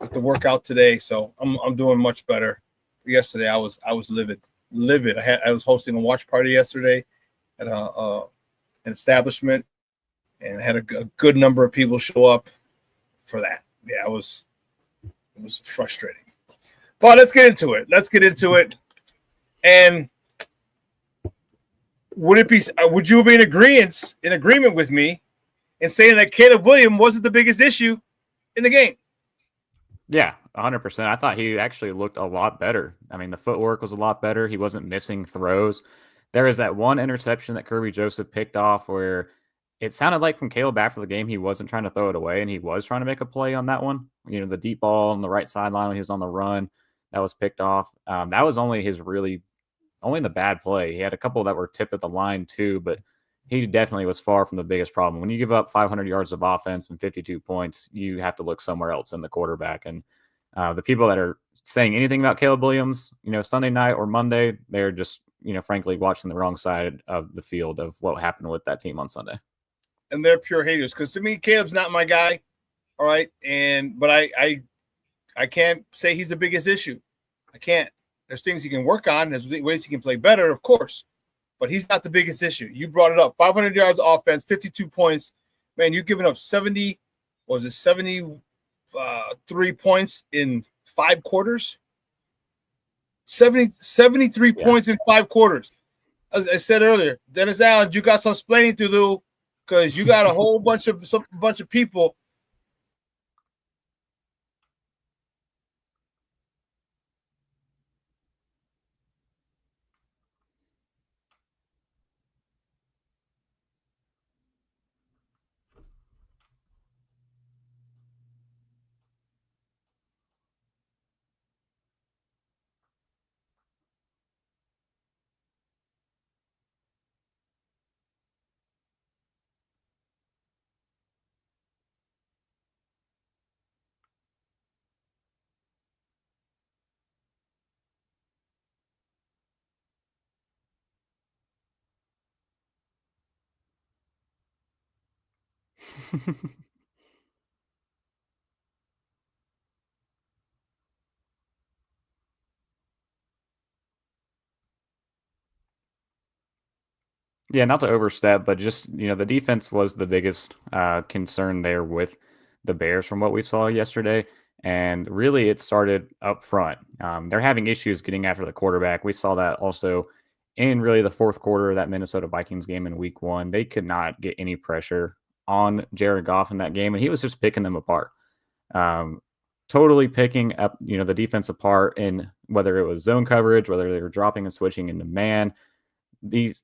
with the workout today. So I'm doing much better. Yesterday I was livid. I was hosting a watch party yesterday at an establishment, and had a good number of people show up for that. Yeah, it was frustrating. But let's get into it. And would you be in agreement with me in saying that Caleb Williams wasn't the biggest issue in the game? Yeah, 100%. I thought he actually looked a lot better. I mean, the footwork was a lot better. He wasn't missing throws. There was that one interception that Kirby Joseph picked off where it sounded like from Caleb after the game he wasn't trying to throw it away, and he was trying to make a play on that one. You know, the deep ball on the right sideline when he was on the run, that was picked off. That was only the bad play. He had a couple that were tipped at the line too, but he definitely was far from the biggest problem. When you give up 500 yards of offense and 52 points, you have to look somewhere else in the quarterback. And the people that are saying anything about Caleb Williams, Sunday night or Monday, they're just, frankly, watching the wrong side of the field of what happened with that team on Sunday. And they're pure haters, because to me, Caleb's not my guy. All right. But I can't say he's the biggest issue. I can't. There's things he can work on. There's ways he can play better, of course. But he's not the biggest issue. You brought it up. 500 yards of offense, 52 points. Man, you're giving up 73 points in 5 quarters? 73 points in 5 quarters. As I said earlier, Dennis Allen, you got some explaining to do, because you got a whole bunch of people. Yeah, not to overstep, but just, the defense was the biggest concern there with the Bears from what we saw yesterday. And really, it started up front. They're having issues getting after the quarterback. We saw that also in really the fourth quarter of that Minnesota Vikings game in week 1. They could not get any pressure on Jared Goff in that game, and he was just picking them apart. Totally picking up, the defense apart, in whether it was zone coverage, whether they were dropping and switching into man. These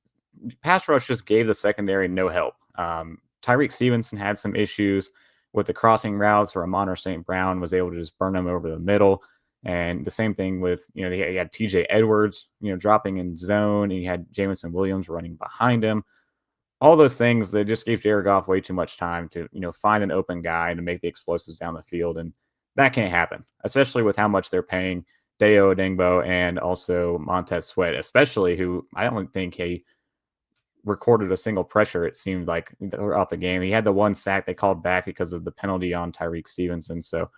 pass rush just gave the secondary no help. Tyreek Stevenson had some issues with the crossing routes, where Amon or St. Brown was able to just burn them over the middle. And the same thing with, you had TJ Edwards, dropping in zone, and you had Jameson Williams running behind him. All those things, they just gave Jared Goff way too much time to, find an open guy to make the explosives down the field. And that can't happen, especially with how much they're paying Dayo Odengbo and also Montez Sweat, especially, who I don't think he recorded a single pressure, it seemed like, throughout the game. He had the one sack they called back because of the penalty on Tyreek Stevenson. So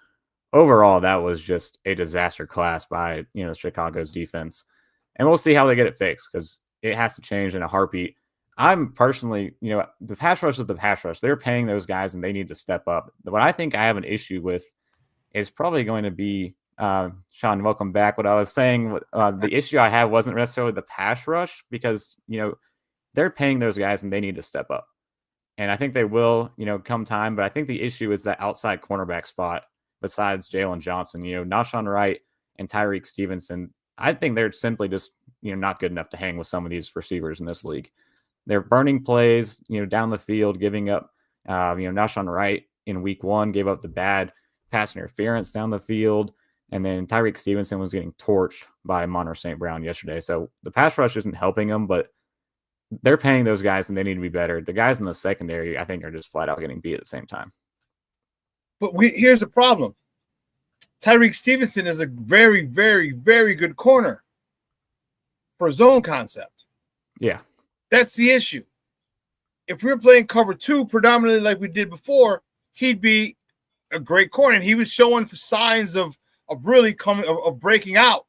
overall, that was just a disaster class by, Chicago's defense. And we'll see how they get it fixed, because it has to change in a heartbeat. I'm personally, the pass rush is the pass rush. They're paying those guys, and they need to step up. What I think I have an issue with is probably going to be, Shawn, welcome back. What I was saying, the issue I have wasn't necessarily the pass rush, because, they're paying those guys and they need to step up. And I think they will, come time. But I think the issue is that outside cornerback spot besides Jalen Johnson, Nahshon Wright and Tyreek Stevenson. I think they're simply just, not good enough to hang with some of these receivers in this league. They're burning plays, down the field, giving up, Nahshon Wright in week 1 gave up the bad pass interference down the field. And then Tyreek Stevenson was getting torched by Monter St. Brown yesterday. So the pass rush isn't helping them, but they're paying those guys and they need to be better. The guys in the secondary, I think, are just flat out getting beat at the same time. But here's the problem. Tyreek Stevenson is a very, very, very good corner for zone concept. Yeah. That's the issue. if we were playing cover 2 predominantly like we did before, he'd be a great corner. And he was showing signs of really coming, of breaking out.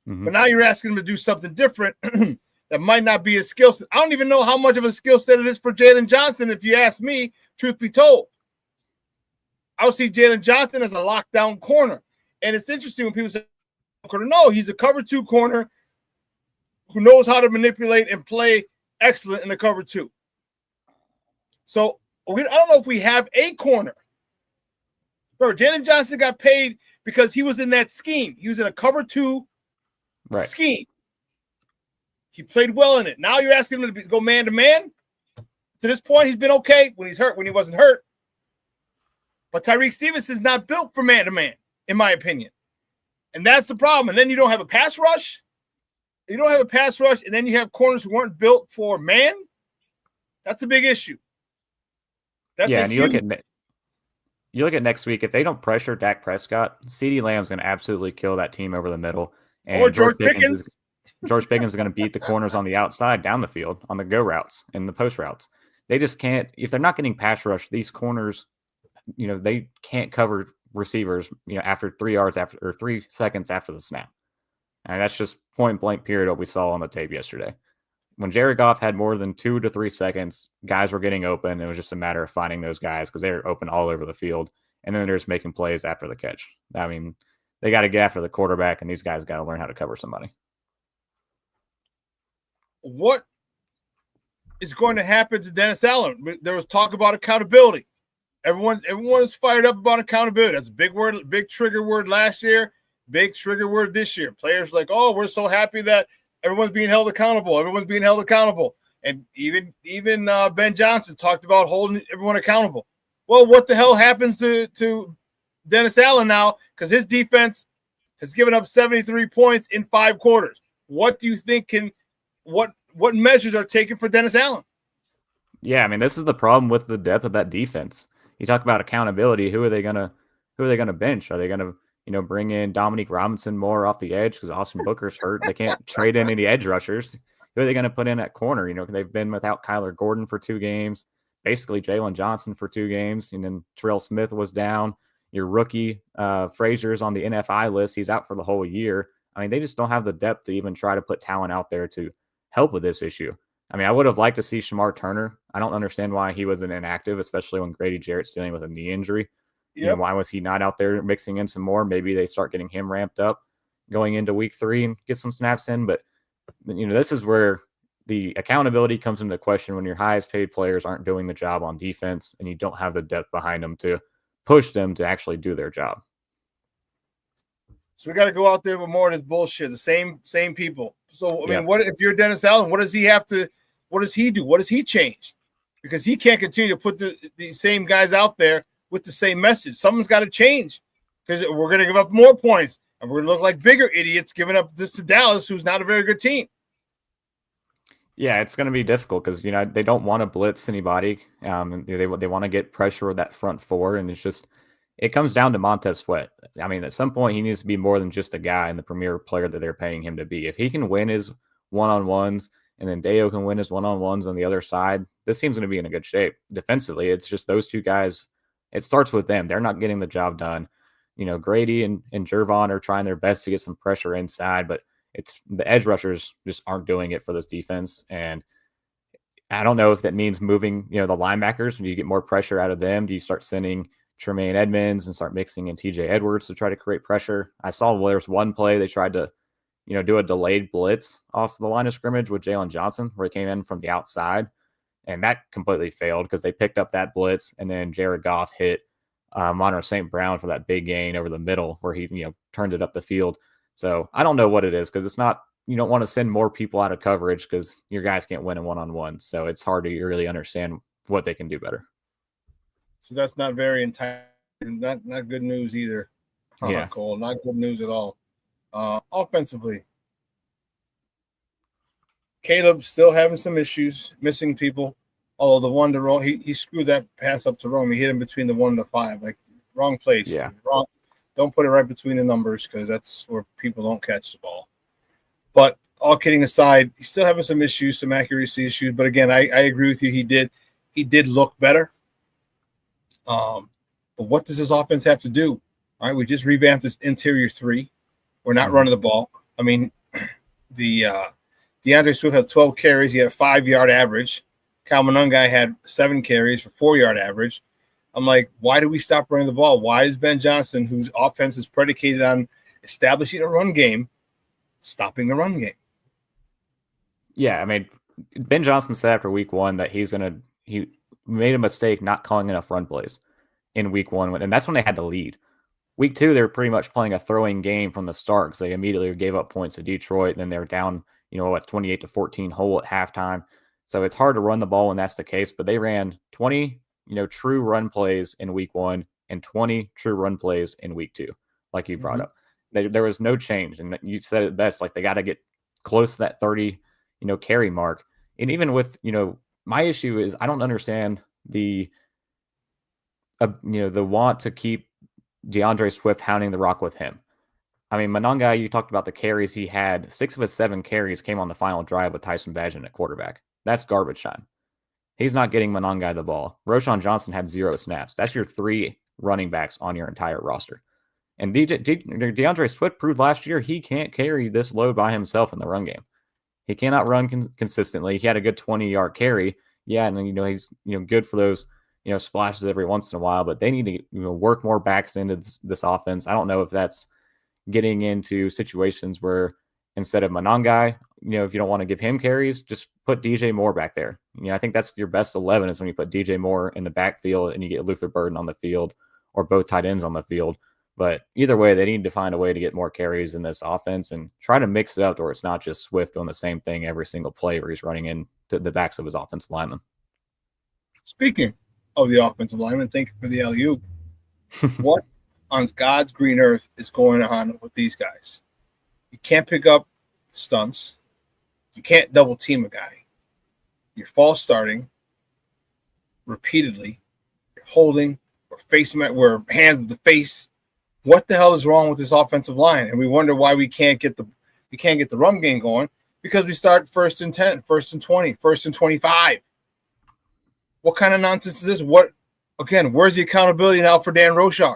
Mm-hmm. But now you're asking him to do something different that might not be his skill set. I don't even know how much of a skill set it is for Jalen Johnson, if you ask me, truth be told. I would see Jalen Johnson as a lockdown corner. And it's interesting when people say, no, he's a cover 2 corner who knows how to manipulate and play excellent in the cover 2. So I don't know if we have a corner. Remember, Jalen Johnson got paid because he was in that scheme. He was in a cover 2 scheme. He played well in it. Now you're asking him to go man-to-man? To this point, he's been okay when he's hurt, when he wasn't hurt. But Tyreek Stevenson's not built for man-to-man, in my opinion. And that's the problem. And then you don't have a pass rush. You don't have a pass rush, and then you have corners who weren't built for man. That's a big issue. And you look at next week. If they don't pressure Dak Prescott, CeeDee Lamb's going to absolutely kill that team over the middle. And or George Pickens. George Pickens is going to beat the corners on the outside down the field on the go routes and the post routes. They just can't. If they're not getting pass rush, these corners, they can't cover receivers, after 3 yards or 3 seconds after the snap. And that's just point blank period what we saw on the tape yesterday. When Jared Goff had more than 2 to 3 seconds, guys were getting open. It was just a matter of finding those guys because they were open all over the field. And then they're just making plays after the catch. I mean, they got to get after the quarterback, and these guys got to learn how to cover somebody. What is going to happen to Dennis Allen? There was talk about accountability. Everyone is fired up about accountability. That's a big word, big trigger word last year, big trigger word this year. Players like, oh, we're so happy that everyone's being held accountable. Everyone's being held accountable. And even Ben Johnson talked about holding everyone accountable. Well, what the hell happens to Dennis Allen now? Because his defense has given up 73 points in 5 quarters. What do you think what measures are taken for Dennis Allen? Yeah, I mean, this is the problem with the depth of that defense. You talk about accountability. Who are they gonna bench? Are they gonna bring in Dominique Robinson more off the edge because Austin Booker's hurt? They can't trade in any edge rushers. Who are they gonna put in at corner? They've been without Kyler Gordon for 2 games, basically Jalen Johnson for 2 games, and then Terrell Smith was down. Your rookie Frazier's on the NFI list. He's out for the whole year. I mean, they just don't have the depth to even try to put talent out there to help with this issue. I mean, I would have liked to see Shamar Turner. I don't understand why he wasn't inactive, especially when Grady Jarrett's dealing with a knee injury. Yep. Why was he not out there mixing in some more? Maybe they start getting him ramped up going into week 3 and get some snaps in. But, this is where the accountability comes into question when your highest paid players aren't doing the job on defense and you don't have the depth behind them to push them to actually do their job. So we got to go out there with more of this bullshit. The same people. So, I mean, what if you're Dennis Allen? What does he have to – what does he do? What does he change? Because he can't continue to put the same guys out there with the same message. Someone's got to change because we're going to give up more points, and we're going to look like bigger idiots giving up this to Dallas, who's not a very good team. Yeah, it's going to be difficult because, they don't want to blitz anybody. They want to get pressure with that front 4, and it's just – it comes down to Montez Sweat. I mean, at some point, he needs to be more than just a guy and the premier player that they're paying him to be. If he can win his one-on-ones and then Deo can win his one-on-ones on the other side, this team's going to be in a good shape. Defensively, it's just those 2 guys. It starts with them. They're not getting the job done. Grady and Gervon are trying their best to get some pressure inside, but it's the edge rushers just aren't doing it for this defense. And I don't know if that means moving, the linebackers. Do you get more pressure out of them? Do you start sending Tremaine Edmonds and start mixing in TJ Edwards to try to create pressure? I saw there's one play they tried to, do a delayed blitz off the line of scrimmage with Jalen Johnson where he came in from the outside, and that completely failed because they picked up that blitz and then Jared Goff hit Monroe St. Brown for that big gain over the middle where he, turned it up the field. So I don't know what it is because it's not, you don't want to send more people out of coverage because your guys can't win in one-on-one. So it's hard to really understand what they can do better. So that's not very enticing. Not good news either. Yeah, Cole, not good news at all. Offensively, Caleb's still having some issues, missing people. Although the one to Rome, he screwed that pass up to Rome. He hit him between the 1 and the 5, like wrong place. Yeah, wrong. Don't put it right between the numbers because that's where people don't catch the ball. But all kidding aside, he's still having some issues, some accuracy issues. But again, I agree with you. He did look better. But what does this offense have to do? All right, we just revamped this interior three. We're not running the ball. I mean, the DeAndre Swift had 12 carries. He had a 5-yard average. Kyle Monangai had 7 carries for 4-yard average. I'm like, why do we stop running the ball? Why is Ben Johnson, whose offense is predicated on establishing a run game, stopping the run game? Yeah, I mean, Ben Johnson said after week 1 that he made a mistake not calling enough run plays in week 1, and that's when they had the lead. Week 2, they were pretty much playing a throwing game from the start because they immediately gave up points to Detroit, and then they were down, 28-14 hole at halftime. So it's hard to run the ball when that's the case, but they ran 20, true run plays in week 1 and 20 true run plays in week 2, like you brought up. There was no change, and you said it best, like they got to get close to that 30, carry mark. And even with, my issue is I don't understand the want to keep DeAndre Swift hounding the rock with him. I mean, Monangai, you talked about the carries he had. 6 of his 7 carries came on the final drive with Tyson Bagent at quarterback. That's garbage time. He's not getting Monangai the ball. Roschon Johnson had 0 snaps. That's your 3 running backs on your entire roster. And DeAndre Swift proved last year he can't carry this load by himself in the run game. He cannot run consistently. He had a good 20-yard carry. Yeah, and then, he's good for those splashes every once in a while, but they need to work more backs into this offense. I don't know if that's getting into situations where instead of Monangai, if you don't want to give him carries, just put DJ Moore back there. I think that's your best 11 is when you put DJ Moore in the backfield and you get Luther Burden on the field or both tight ends on the field. But either way, they need to find a way to get more carries in this offense and try to mix it up where it's not just Swift doing the same thing every single play where he's running into the backs of his offensive linemen. Speaking of the offensive lineman, thank you for the alley-oop. What on God's green earth is going on with these guys? You can't pick up stunts. You can't double team a guy. You're false starting repeatedly. You're holding. We're facing him. We're hands to the face. What the hell is wrong with this offensive line? And we wonder why we can't get the run game going because we start 1st and 10, 1st and 20, 1st and 25. What kind of nonsense is this? Where's the accountability now for Dan Roschon?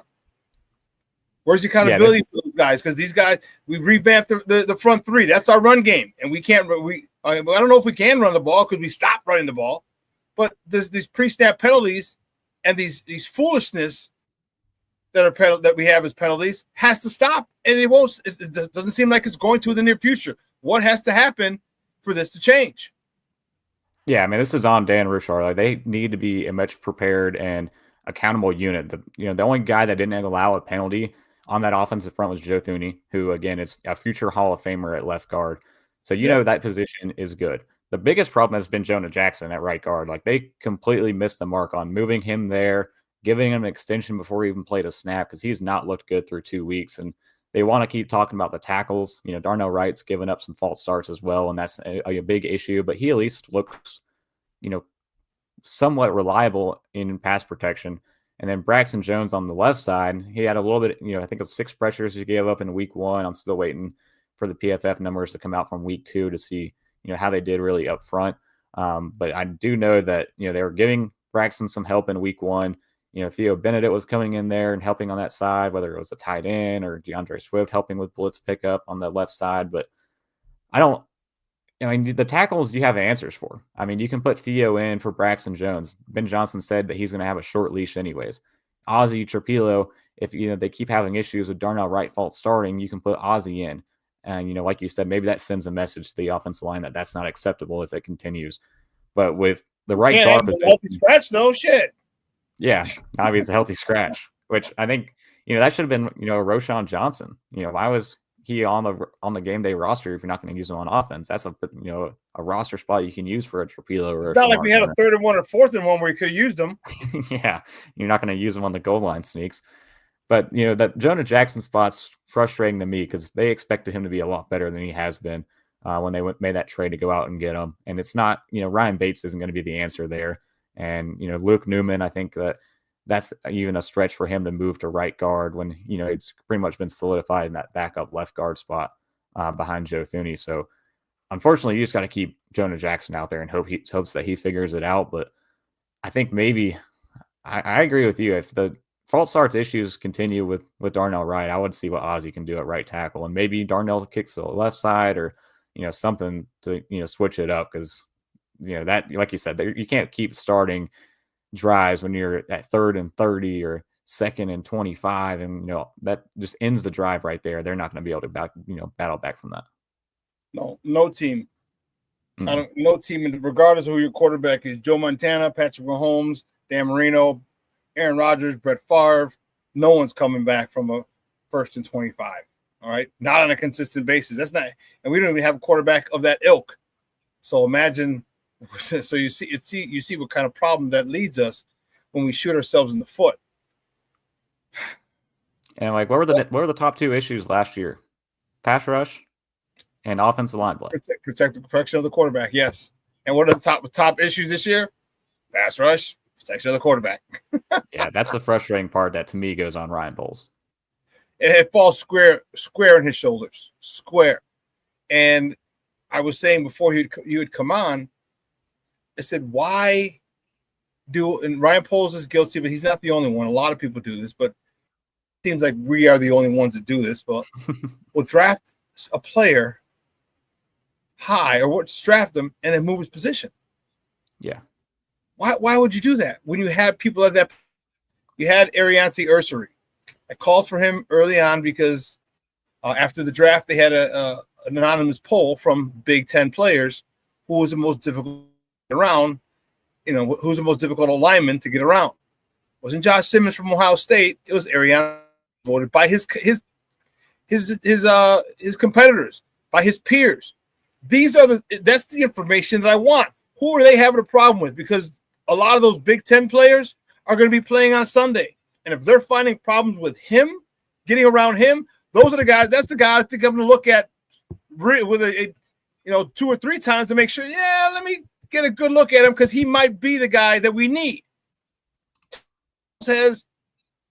Where's the accountability for those guys? Because these guys, we revamped the front 3. That's our run game. And we can't I don't know if we can run the ball because we stopped running the ball. But there's these pre-snap penalties and these foolishness that we have as penalties has to stop. And it won't. It doesn't seem like it's going to in the near future. What has to happen for this to change? Yeah, I mean, this is on Dan Roschon. Like, they need to be a much prepared and accountable unit. The only guy that didn't allow a penalty on that offensive front was Joe Thuney, who, again, is a future Hall of Famer at left guard. So that position is good. The biggest problem has been Jonah Jackson at right guard. Like, they completely missed the mark on moving him there, giving him an extension before he even played a snap because he's not looked good through 2 weeks. And they want to keep talking about the tackles. Darnell Wright's given up some false starts as well, and that's a big issue. But he at least looks, somewhat reliable in pass protection. And then Braxton Jones on the left side, he had a little bit, I think it was 6 pressures he gave up in week 1. I'm still waiting for the PFF numbers to come out from week 2 to see, how they did really up front. But I do know that, they were giving Braxton some help in week 1. Theo Benedict was coming in there and helping on that side, whether it was a tight end or DeAndre Swift helping with blitz pickup on the left side. But the tackles you have answers for. I mean, you can put Theo in for Braxton Jones. Ben Johnson said that he's going to have a short leash anyways. Ozzie Trapilo, if they keep having issues with Darnell Wright false starting, you can put Ozzie in. And, like you said, maybe that sends a message to the offensive line that that's not acceptable if it continues. But with the right guard position, healthy scratch though, shit. Yeah, obviously it's a healthy scratch, which I think, that should have been, Roschon Johnson. Why was he on the game day roster if you're not going to use him on offense? That's a roster spot you can use for a Trapilo. Or it's not like we had a 3rd and 1 or 4th and 1 where you could have used them. Yeah, you're not going to use them on the goal line sneaks. But, that Jonah Jackson spot's frustrating to me because they expected him to be a lot better than he has been when they made that trade to go out and get him. And it's not, Ryan Bates isn't going to be the answer there. And, Luke Newman, I think that's even a stretch for him to move to right guard when, it's pretty much been solidified in that backup left guard spot behind Joe Thuney. So unfortunately, you just got to keep Jonah Jackson out there and hopes that he figures it out. But I think maybe I agree with you. If the false starts issues continue with Darnell Wright, I would see what Ozzie can do at right tackle, and maybe Darnell kicks to the left side or something to switch it up, because that, like you said, you can't keep starting drives when you're at 3rd and 30 or 2nd and 25, and that just ends the drive right there. They're not going to be able to battle back from that. No team. No team, regardless of who your quarterback is. Joe Montana, Patrick Mahomes, Dan Marino, Aaron Rodgers, Brett Favre. No one's coming back from a 1st and 25. All right, not on a consistent basis. That's not, and we don't even have a quarterback of that ilk. So imagine. So you see what kind of problem that leads us when we shoot ourselves in the foot. And like, what were the top 2 issues last year? Pass rush and offensive line play. Protect the protection of the quarterback, yes. And what are the top issues this year? Pass rush, protection of the quarterback. Yeah, that's the frustrating part that to me goes on Ryan Poles. It falls square in his shoulders, square. And I was saying before you had come on, I said, why and Ryan Poles is guilty, but he's not the only one. A lot of people do this, but it seems like we are the only ones that do this. But we'll draft a player high, or we'll draft them and then move his position. Yeah. Why would you do that when you have people like that? You had Arianti Ursary. I called for him early on because after the draft, they had an anonymous poll from Big Ten players who was the most difficult around, who's the most difficult lineman to get around. It wasn't Josh Simmons from Ohio State. It was Arianti, voted by his competitors, by his peers. That's the information that I want. Who are they having a problem with? Because a lot of those Big Ten players are going to be playing on Sunday. And if they're finding problems with him, getting around him, those are the guys. That's the guy I think I'm going to look at with 2 or 3 times to make sure, let me get a good look at him, because he might be the guy that we need. Says,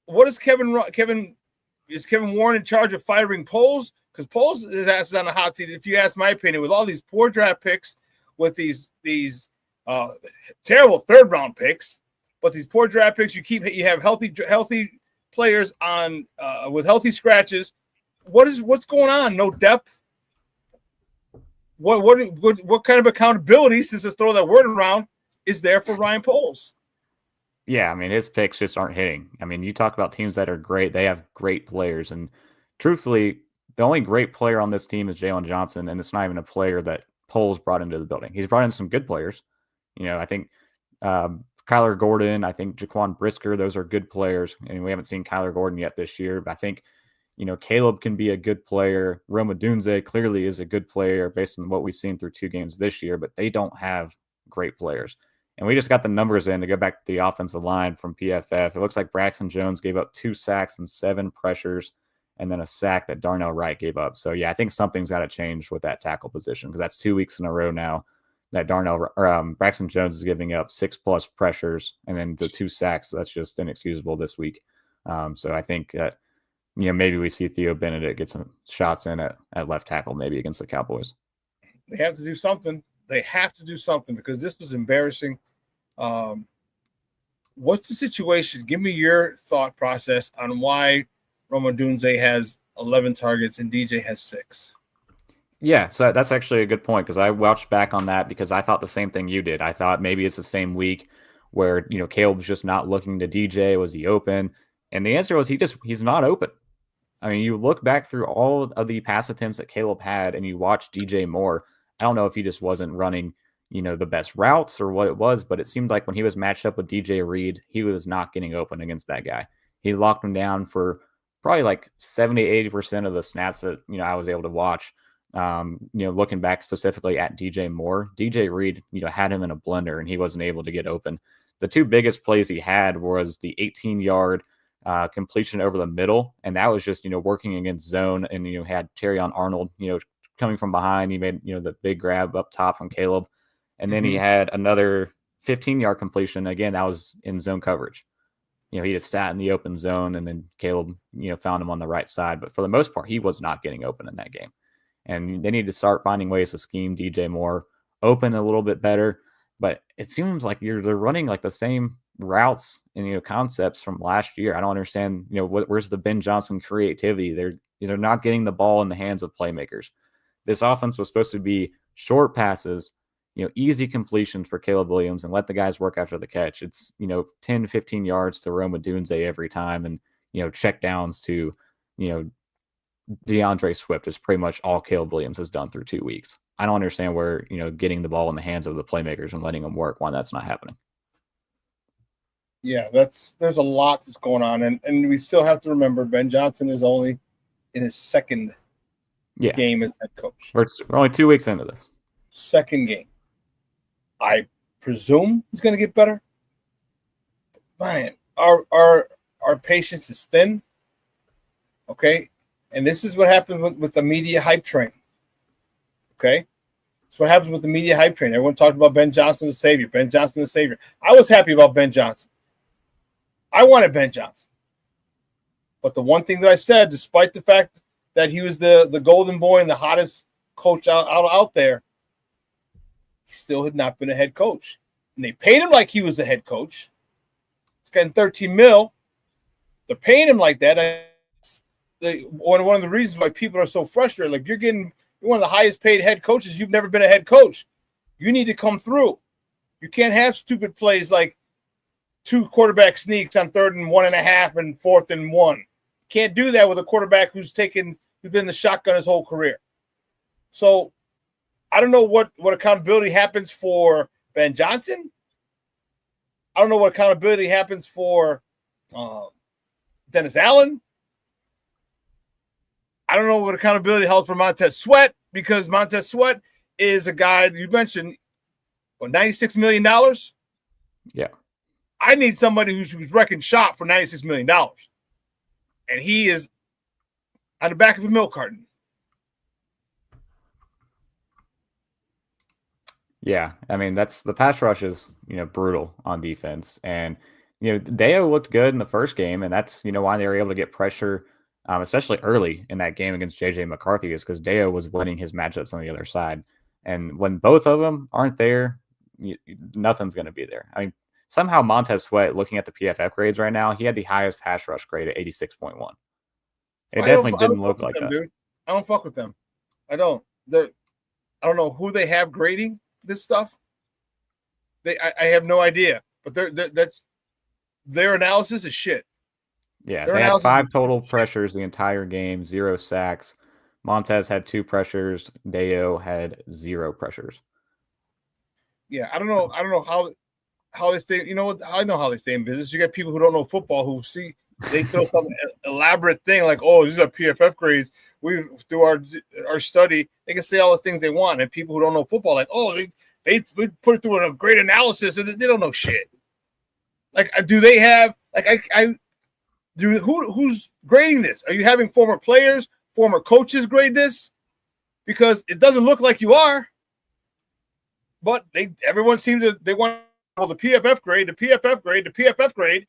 what is Kevin Warren in charge of firing Poles? Because Poles is ass on the hot seat, if you ask my opinion, with all these poor draft picks, with these terrible 3rd round picks, but these poor draft picks, you have healthy players on with healthy scratches. What's going on? No depth. What kind of accountability, since let's throw that word around, is there for Ryan Poles? Yeah, I mean, his picks just aren't hitting. I mean, you talk about teams that are great. They have great players. And truthfully, the only great player on this team is Jalen Johnson, and it's not even a player that Poles brought into the building. He's brought in some good players. I think Kyler Gordon, I think Jaquan Brisker, those are good players. And we haven't seen Kyler Gordon yet this year, but I think Caleb can be a good player. Roma Dunze clearly is a good player based on what we've seen through 2 games this year, but they don't have great players. And we just got the numbers in to go back to the offensive line from PFF. It looks like Braxton Jones gave up 2 sacks and 7 pressures, and then a sack that Darnell Wright gave up. So, yeah, I think something's got to change with that tackle position, because that's 2 weeks in a row now that Braxton Jones is giving up 6+ pressures and then the 2 sacks. So that's just inexcusable this week. So I think that, maybe we see Theo Benedict get some shots in at left tackle, maybe against the Cowboys. They have to do something. Because this was embarrassing. What's the situation? Give me your thought process on why Roma Dunze has 11 targets and DJ has 6. Yeah, so that's actually a good point, because I watched back on that because I thought the same thing you did. I thought maybe it's the same week where, Caleb's just not looking to DJ. Was he open? And the answer was he's not open. I mean, you look back through all of the pass attempts that Caleb had and you watch DJ more. I don't know if he just wasn't running, the best routes or what it was, but it seemed like when he was matched up with DJ Reed, he was not getting open against that guy. He locked him down for probably like 70-80% of the snaps that, I was able to watch. Looking back specifically at DJ Moore, DJ Reed, had him in a blender and he wasn't able to get open. The 2 biggest plays he had was the 18-yard completion over the middle, and that was just working against zone, and had Terrion Arnold coming from behind. He made the big grab up top from Caleb, and then he had another 15-yard completion. Again, that was in zone coverage. He just sat in the open zone, and then Caleb found him on the right side. But for the most part, he was not getting open in that game. and they need to start finding ways to scheme DJ more open a little bit better. But it seems like they're running like the same routes and concepts from last year. I don't understand. Where's the Ben Johnson creativity? They're not getting the ball in the hands of playmakers. This offense was supposed to be short passes, easy completions for Caleb Williams and let the guys work after the catch. It's 10 15 yards to Rome Odunze every time, and check downs to DeAndre Swift is pretty much all Caleb Williams has done through 2 weeks. I don't understand where, getting the ball in the hands of the playmakers and letting them work, why that's not happening. Yeah, there's a lot that's going on. And we still have to remember Ben Johnson is only in his second game as head coach. We're only 2 weeks into this. Second game. I presume he's going to get better. Man, our patience is thin. Okay? And this is what happens with the media hype train. Okay? That's what happens with the media hype train. Everyone talked about Ben Johnson the savior. Ben Johnson the savior. I was happy about Ben Johnson. I wanted Ben Johnson. But the one thing that I said, despite the fact that he was the golden boy and the hottest coach out there, he still had not been a head coach. And they paid him like he was a head coach. He's getting $13 million. They're paying him like that. One of the reasons why people are so frustrated, like you're one of the highest paid head coaches. You've never been a head coach. You need to come through. You can't have stupid plays like 2 quarterback sneaks on 3rd and 1.5 and 4th and 1. Can't do that with a quarterback who's been in the shotgun his whole career. So I don't know what accountability happens for Ben Johnson. I don't know what accountability happens for Dennis Allen. I don't know what accountability helps for Montez Sweat, because Montez Sweat is a guy you mentioned, $96 million? Yeah. I need somebody who's wrecking shop for $96 million. And he is on the back of a milk carton. Yeah, I mean, the pass rush is, brutal on defense. And, Deo looked good in the first game, and that's, why they were able to get pressure, especially early in that game against J.J. McCarthy, is because Deo was winning his matchups on the other side. And when both of them aren't there, nothing's going to be there. I mean, somehow Montez Sweat, looking at the PFF grades right now, he had the highest pass rush grade at 86.1. It definitely didn't look like that. Dude. I don't fuck with them. I don't. I don't know who they have grading this stuff. I have no idea. But their analysis is shit. Yeah, they had 5 total pressures the entire game, 0 sacks. Montez had 2 pressures. Deo had 0 pressures. Yeah, I don't know how they stay. You know what? I know how they stay in business. You got people who don't know football who see they throw some elaborate thing like, "Oh, these are PFF grades." We do our study. They can say all the things they want, and people who don't know football like, "Oh, they put it through a great analysis," and they don't know shit. Like, do they have who's grading this? Are you having former players, former coaches grade this? Because it doesn't look like you are. But everyone seems they want the PFF grade, the PFF grade, the PFF grade.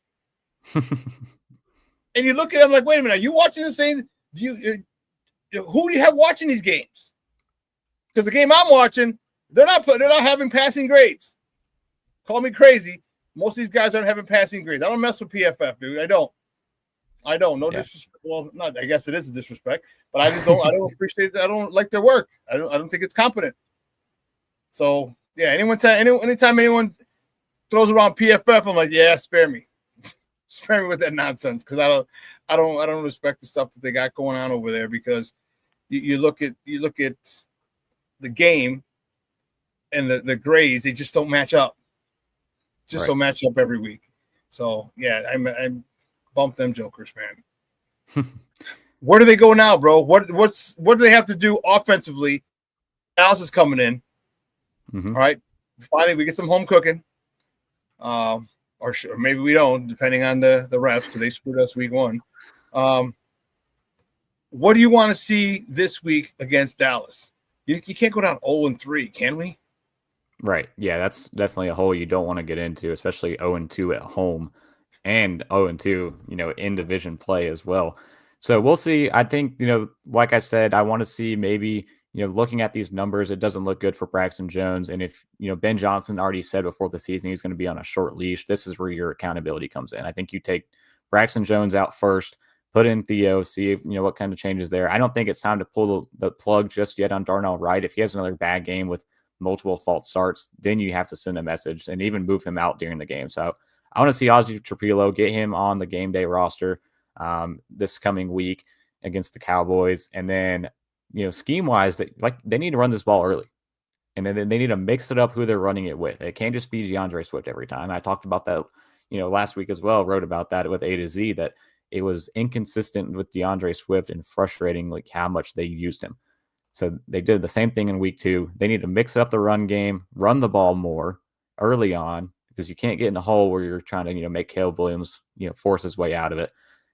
And you look at them like, wait a minute, are you watching this thing? Who do you have watching these games? Because the game I'm watching, they're not having passing grades. Call me crazy. Most of these guys aren't having passing grades. I don't mess with PFF, dude. I don't. No disrespect. Well, not. I guess it is a disrespect, but I just don't. I don't appreciate it. I don't like their work. I don't think it's competent. So yeah, anytime anyone throws around PFF, I'm like, yeah, spare me with that nonsense, because I don't respect the stuff that they got going on over there, because you look at the game and the grades, they just don't match up. Don't match up every week. So yeah, I bump them jokers, man. Where do they go now, bro? What do they have to do offensively? Dallas is coming in. Mm-hmm. All right. Finally, we get some home cooking. Or maybe we don't, depending on the refs, because they screwed us week 1. What do you want to see this week against Dallas? You can't go down 0-3, can we? Right. Yeah, that's definitely a hole you don't want to get into, especially 0-2 at home and 0-2, in division play as well. So we'll see. I think, like I said, I want to see maybe, looking at these numbers, it doesn't look good for Braxton Jones. And if, Ben Johnson already said before the season he's going to be on a short leash, this is where your accountability comes in. I think you take Braxton Jones out first, put in Theo, see if, what kind of changes there. I don't think it's time to pull the plug just yet on Darnell Wright. If he has another bad game with multiple false starts, then you have to send a message and even move him out during the game. So I want to see Ozzie Trapilo, get him on the game day roster this coming week against the Cowboys. And then, scheme wise, they need to run this ball early. And then they need to mix it up who they're running it with. It can't just be DeAndre Swift every time. I talked about that, last week as well, wrote about that with A to Z, that it was inconsistent with DeAndre Swift and frustrating, like how much they used him. So they did the same thing in week 2. They need to mix up the run game, run the ball more early on, because you can't get in a hole where you're trying to, make Caleb Williams, force his way out of it.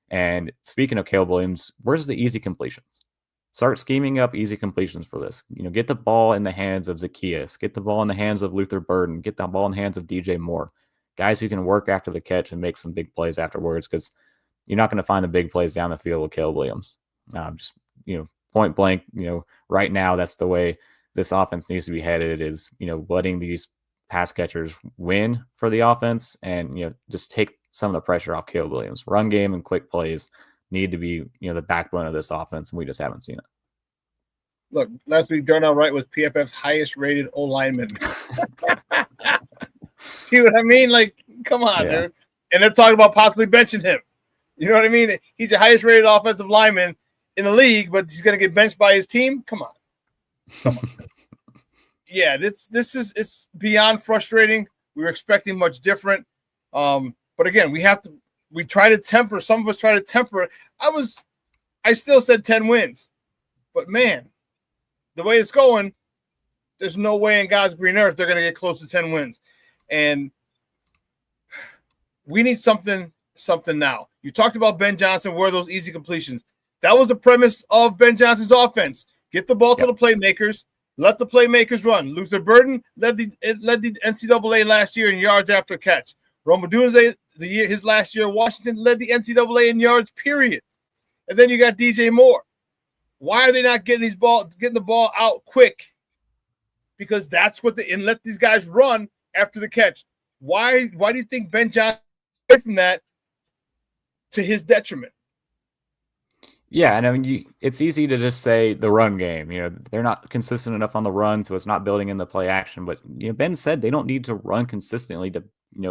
And speaking of Caleb Williams, where's the easy completions? Start scheming up easy completions for this. Get the ball in the hands of Zacchaeus, get the ball in the hands of Luther Burden, get the ball in the hands of DJ Moore, guys who can work after the catch and make some big plays afterwards, because you're not going to find the big plays down the field with Caleb Williams. Just, point blank, right now, that's the way this offense needs to be headed, is, letting these pass catchers win for the offense and, just take some of the pressure off Caleb Williams. Run game and quick plays need to be, the backbone of this offense, and we just haven't seen it. Look, last week, Darnell Wright was PFF's highest rated O lineman. See what I mean? Like, come on, dude. And they're talking about possibly benching him. You know what I mean? He's the highest rated offensive lineman in the league, but he's going to get benched by his team? Come on. Yeah, it's beyond frustrating. We were expecting much different. But again, we try to temper. Some of us try to temper it. I still said 10 wins. But man, the way it's going, there's no way in God's green earth they're going to get close to 10 wins. And we need something now. You talked about Ben Johnson, where those easy completions. That was the premise of Ben Johnson's offense. Get the ball to the playmakers. Let the playmakers run. Luther Burden led the NCAA last year in yards after catch. Rome Odunze, his last year at Washington, led the NCAA in yards, period. And then you got DJ Moore. Why are they not getting the ball out quick? Because that's what and let these guys run after the catch. Why do you think Ben Johnson away from that to his detriment? Yeah, and I mean, it's easy to just say the run game. They're not consistent enough on the run, so it's not building in the play action. But Ben said they don't need to run consistently to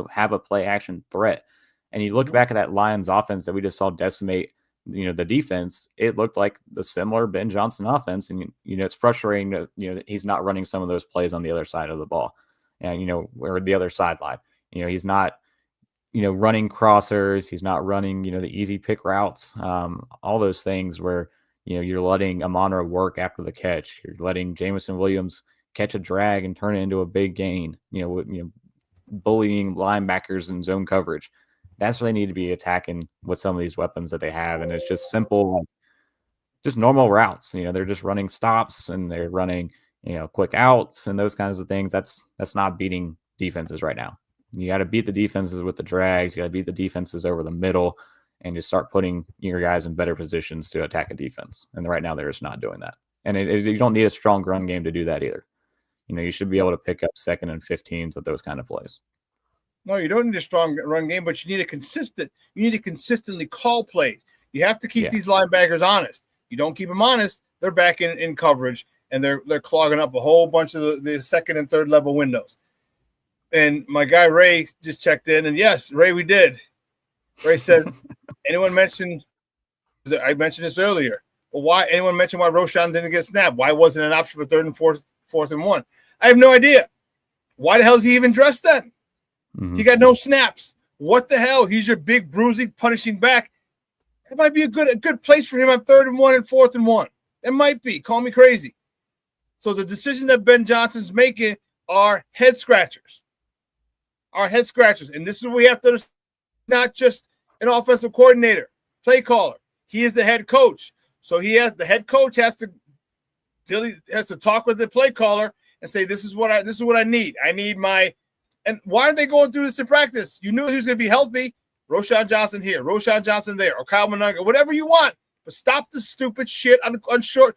have a play action threat. And you look back at that Lions offense that we just saw decimate, the defense. It looked like the similar Ben Johnson offense, and it's frustrating that that he's not running some of those plays on the other side of the ball, and or the other sideline. He's not. Running crossers, he's not running, the easy pick routes, all those things where, you're letting Amon-Ra work after the catch. You're letting Jamison Williams catch a drag and turn it into a big gain, bullying linebackers in zone coverage. That's what they need to be attacking with some of these weapons that they have. And it's just simple, just normal routes. They're just running stops and they're running, quick outs and those kinds of things. That's not beating defenses right now. You got to beat the defenses with the drags. You got to beat the defenses over the middle and just start putting your guys in better positions to attack a defense. And right now they're just not doing that. And you don't need a strong run game to do that either. You should be able to pick up 2nd and 15s with those kind of plays. No, you don't need a strong run game, but you need to consistently call plays. You have to keep these linebackers honest. You don't keep them honest, they're back in coverage and they're clogging up a whole bunch of the 2nd and 3rd level windows. And my guy Ray just checked in, and yes, Ray, we did. Ray said, I mentioned this earlier. Well, why anyone mentioned why Roschon didn't get snapped? Why wasn't an option for 3rd and 4th and 1? I have no idea. Why the hell is he even dressed then? He got no snaps. What the hell? He's your big bruising, punishing back. It might be a good place for him on 3rd and 1 and 4th and 1. It might be. Call me crazy. So the decision that Ben Johnson's making are head scratchers. And this is what we have to understand. Not just an offensive coordinator, play caller. He is the head coach. So the head coach has to talk with the play caller and say, this is what I need. I need and why are they going through this in practice? You knew he was going to be healthy. Roschon Johnson here, Roschon Johnson there, or Kyle Monaghan, whatever you want. But stop the stupid shit on short.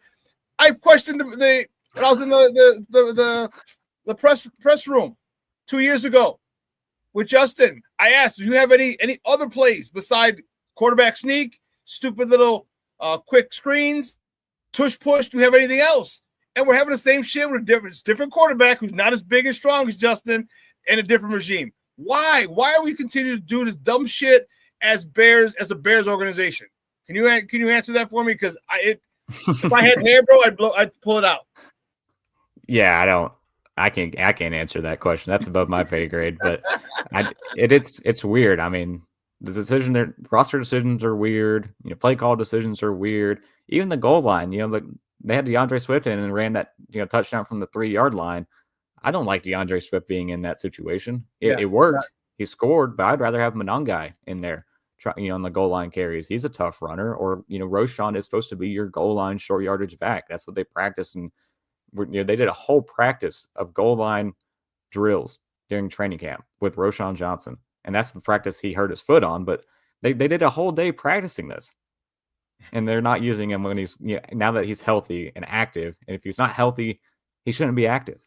I questioned when I was in the press room 2 years ago with Justin. I asked, do you have any other plays beside quarterback sneak, stupid little quick screens, tush push? Do you have anything else? And we're having the same shit with a different quarterback who's not as big and strong as Justin and a different regime. Why? Why are we continuing to do this dumb shit as a Bears organization? Can you answer that for me? Because if I had hair, bro, I'd pull it out. Yeah, I can't answer that question. That's above my pay grade. But it's weird. I mean, the roster decisions are weird. Play call decisions are weird. Even the goal line. They had DeAndre Swift in and ran that touchdown from the 3-yard line. I don't like DeAndre Swift being in that situation. It worked. He scored, but I'd rather have Monangai in there, on the goal line carries. He's a tough runner. Or, Roschon is supposed to be your goal line short yardage back. That's what they practice. And, they did a whole practice of goal line drills during training camp with Roschon Johnson. And that's the practice he hurt his foot on. But they did a whole day practicing this. And they're not using him when he's, now that he's healthy and active. And if he's not healthy, he shouldn't be active.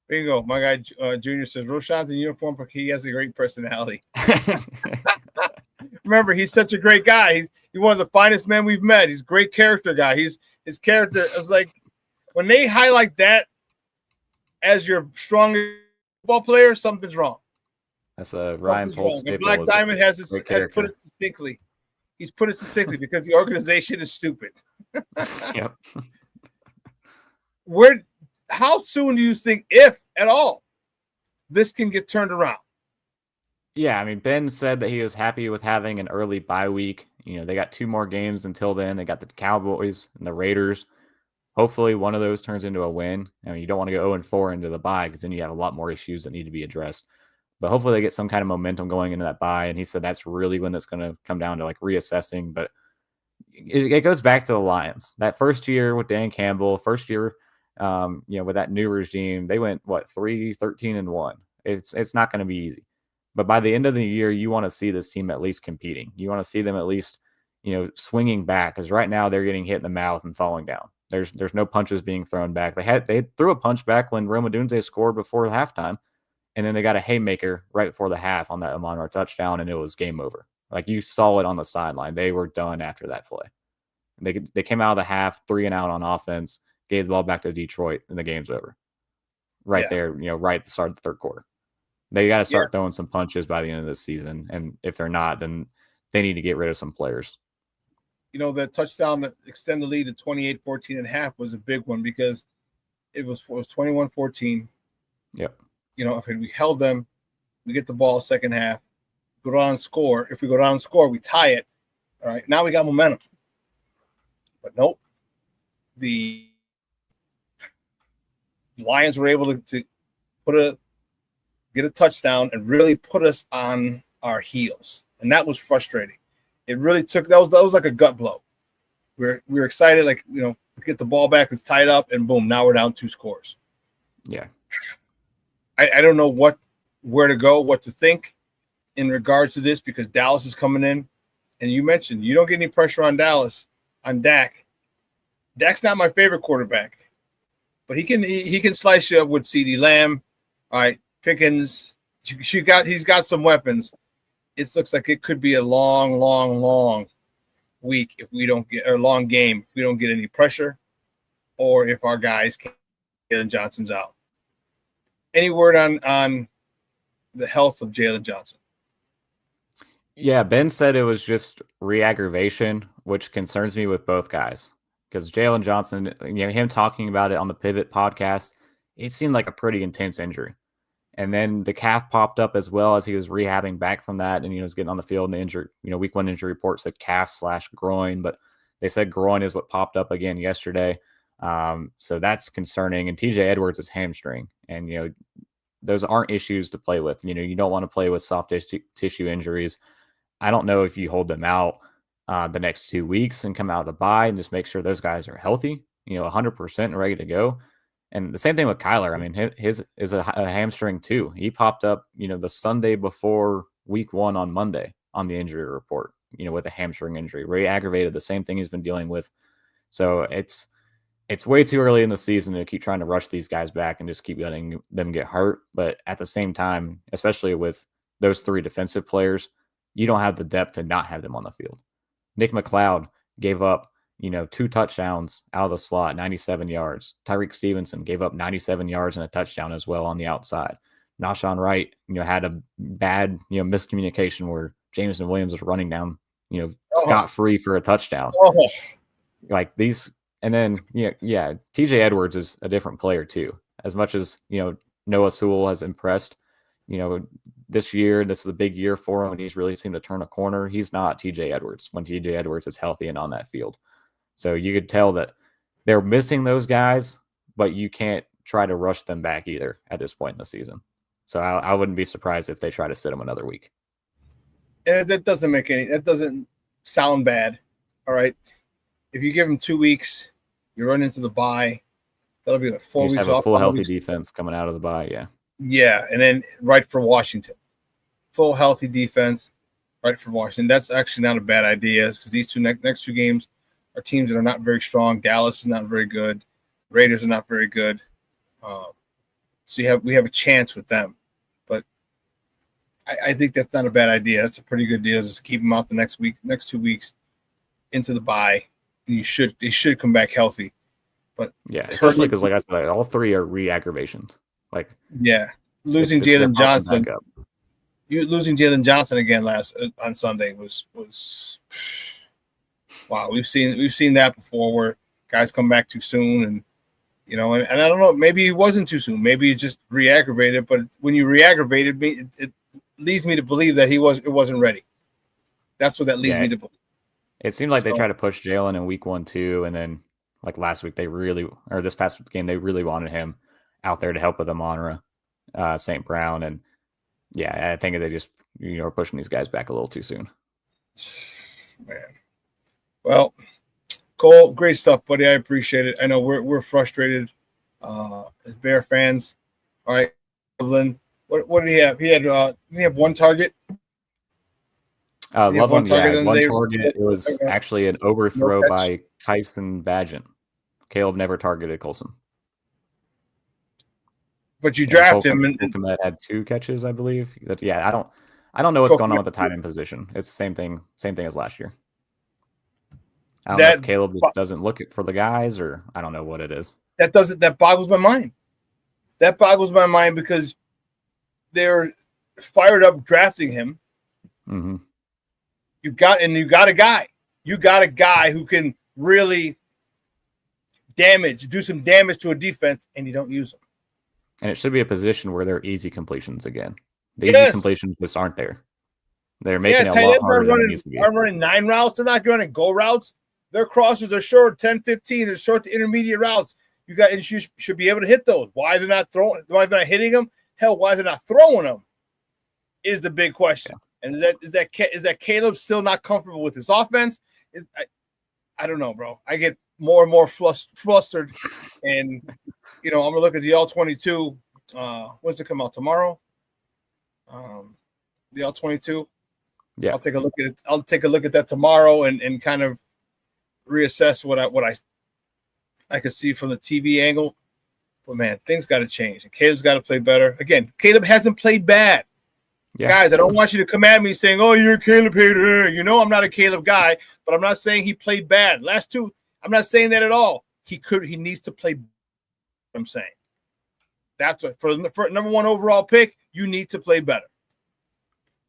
There you go. My guy, Junior, says, Roschon's in uniform because he has a great personality. Remember, he's such a great guy. He's one of the finest men we've met. He's a great character guy. His character is like, when they highlight that as your strongest football player, something's wrong. That's Ryan Poles. Black Diamond has put it succinctly. He's put it succinctly because the organization is stupid. Yep. How soon do you think, if at all, this can get turned around? Yeah, I mean, Ben said that he was happy with having an early bye week. They got 2 more games until then. They got the Cowboys and the Raiders. Hopefully one of those turns into a win. I mean, you don't want to go 0-4 into the bye because then you have a lot more issues that need to be addressed. But hopefully they get some kind of momentum going into that bye. And he said that's really when it's going to come down to reassessing. But it goes back to the Lions. That first year with Dan Campbell, first year, with that new regime, they went 3-13-1. It's not going to be easy. But by the end of the year, you want to see this team at least competing. You want to see them at least, swinging back, because right now they're getting hit in the mouth and falling down. There's no punches being thrown back. They threw a punch back when Rome Odunze scored before halftime, and then they got a haymaker right before the half on that Amon-Ra touchdown, and it was game over. You saw it on the sideline. They were done after that play. They came out of the half 3-and-out on offense, gave the ball back to Detroit, and the game's over. There, right at the start of the third quarter. They got to start throwing some punches by the end of this season, and if they're not, then they need to get rid of some players. The touchdown that extend the lead to 28-14.5 was a big one because it was 21-14. Yep. If we held them, we get the ball second half, go down and score. If we go down and score, we tie it. All right, now we got momentum. But nope. The Lions were able to get a touchdown and really put us on our heels. And that was frustrating. It really that was like a gut blow. We were excited, we get the ball back, it's tied up, and boom, now we're down 2 scores. Yeah. I don't know where to go, what to think in regards to this, because Dallas is coming in, and you mentioned you don't get any pressure on Dak. Dak's not my favorite quarterback, but he can slice you up with CeeDee Lamb. All right, Pickens. He's got some weapons. It looks like it could be a long week if we don't get, or long game if we don't get any pressure, or if our guys can't. Jalen Johnson's out. Any word on the health of Jalen Johnson? Yeah, Ben said it was just re-aggravation, which concerns me with both guys. Because Jalen Johnson, him talking about it on the Pivot podcast, it seemed like a pretty intense injury. And then the calf popped up as well as he was rehabbing back from that, and was getting on the field. And the injury, week 1 injury report said calf/groin, but they said groin is what popped up again yesterday. So that's concerning. And TJ Edwards is hamstring, and those aren't issues to play with. You don't want to play with soft tissue injuries. I don't know if you hold them out the next 2 weeks and come out of the bye and just make sure those guys are healthy, 100% and ready to go. And the same thing with Kyler. I mean, his is a hamstring too. He popped up, the Sunday before week 1 on Monday on the injury report, with a hamstring injury, where he aggravated the same thing he's been dealing with. So it's way too early in the season to keep trying to rush these guys back and just keep letting them get hurt. But at the same time, especially with those 3 defensive players, you don't have the depth to not have them on the field. Nick McLeod gave up, 2 touchdowns out of the slot, 97 yards. Tyreek Stevenson gave up 97 yards and a touchdown as well on the outside. Nahshon Wright, had a bad, miscommunication where Jameson Williams was running down, scot-free for a touchdown. Like these, and then, TJ Edwards is a different player too. As much as, Noah Sewell has impressed, this year, this is a big year for him, and he's really seemed to turn a corner. He's not TJ Edwards when TJ Edwards is healthy and on that field. So you could tell that they're missing those guys, but you can't try to rush them back either at this point in the season. So I wouldn't be surprised if they try to sit them another week. That doesn't sound bad. All right. If you give them 2 weeks, you run into the bye. That'll be like 4 weeks off. Have a full healthy defense coming out of the bye. Yeah. Yeah. And then right for Washington. Full healthy defense, right for Washington. That's actually not a bad idea because these next 2 games are teams that are not very strong. Dallas is not very good. Raiders are not very good. So we have a chance with them. But I think that's not a bad idea. That's a pretty good deal just to keep them out the next 2 weeks into the bye. And they should come back healthy. But yeah, especially because, like I said, all 3 are re-aggravations. Like losing Jalen Johnson. Losing Jalen Johnson again on Sunday was wow. We've seen that before where guys come back too soon, and and I don't know, maybe it wasn't too soon, maybe it just re-aggravated. But when you re-aggravated me, it leads me to believe that it wasn't ready. That's what that leads me to believe. It seemed like they tried to push Jalen in week 1, 2, and then like last week this past game they really wanted him out there to help with Amon-Ra St. Brown, and I think they just are pushing these guys back a little too soon. Man, well, Cole, great stuff, buddy. I appreciate it. I know we're frustrated as Bear fans. All right, Loveland, what did he have? He have 1 target. Loveland had 1 target. It was actually an overthrow by Tyson Bagent. Caleb never targeted Colson. But you draft him, and Komet had 2 catches, I believe. I don't know what's going on with the tight end position. It's the same thing as last year. I don't know if Caleb just doesn't look for the guys, or I don't know what it is. That boggles my mind. That boggles my mind because they're fired up drafting him. Mm-hmm. You got a guy. You got a guy who can really do some damage to a defense, and you don't use him. And it should be a position where they're easy completions again. The easy completions just aren't there. They're making it a lot harder than it needs to be. They're running 9 routes. They're not running go routes. Their crosses are short, 10, 15. They're short to intermediate routes. You should be able to hit those. Why they're not throwing? Why they're not hitting them? Hell, why they're not throwing them? Is the big question. Yeah. And is that Caleb still not comfortable with his offense? I don't know, bro. I get more and more flustered, and I'm gonna look at the All-22. When's it come out tomorrow? The All-22. Yeah, I'll take a look at it. I'll take a look at that tomorrow and kind of reassess what I could see from the TV angle. But man, things got to change, and Caleb's got to play better. Again, Caleb hasn't played bad. Yeah. Guys, I don't want you to come at me saying, "Oh, you're a Caleb hater." I'm not a Caleb guy, but I'm not saying he played bad. Last 2, I'm not saying that at all. He needs to play. I'm saying that's what for number 1 overall pick, you need to play better.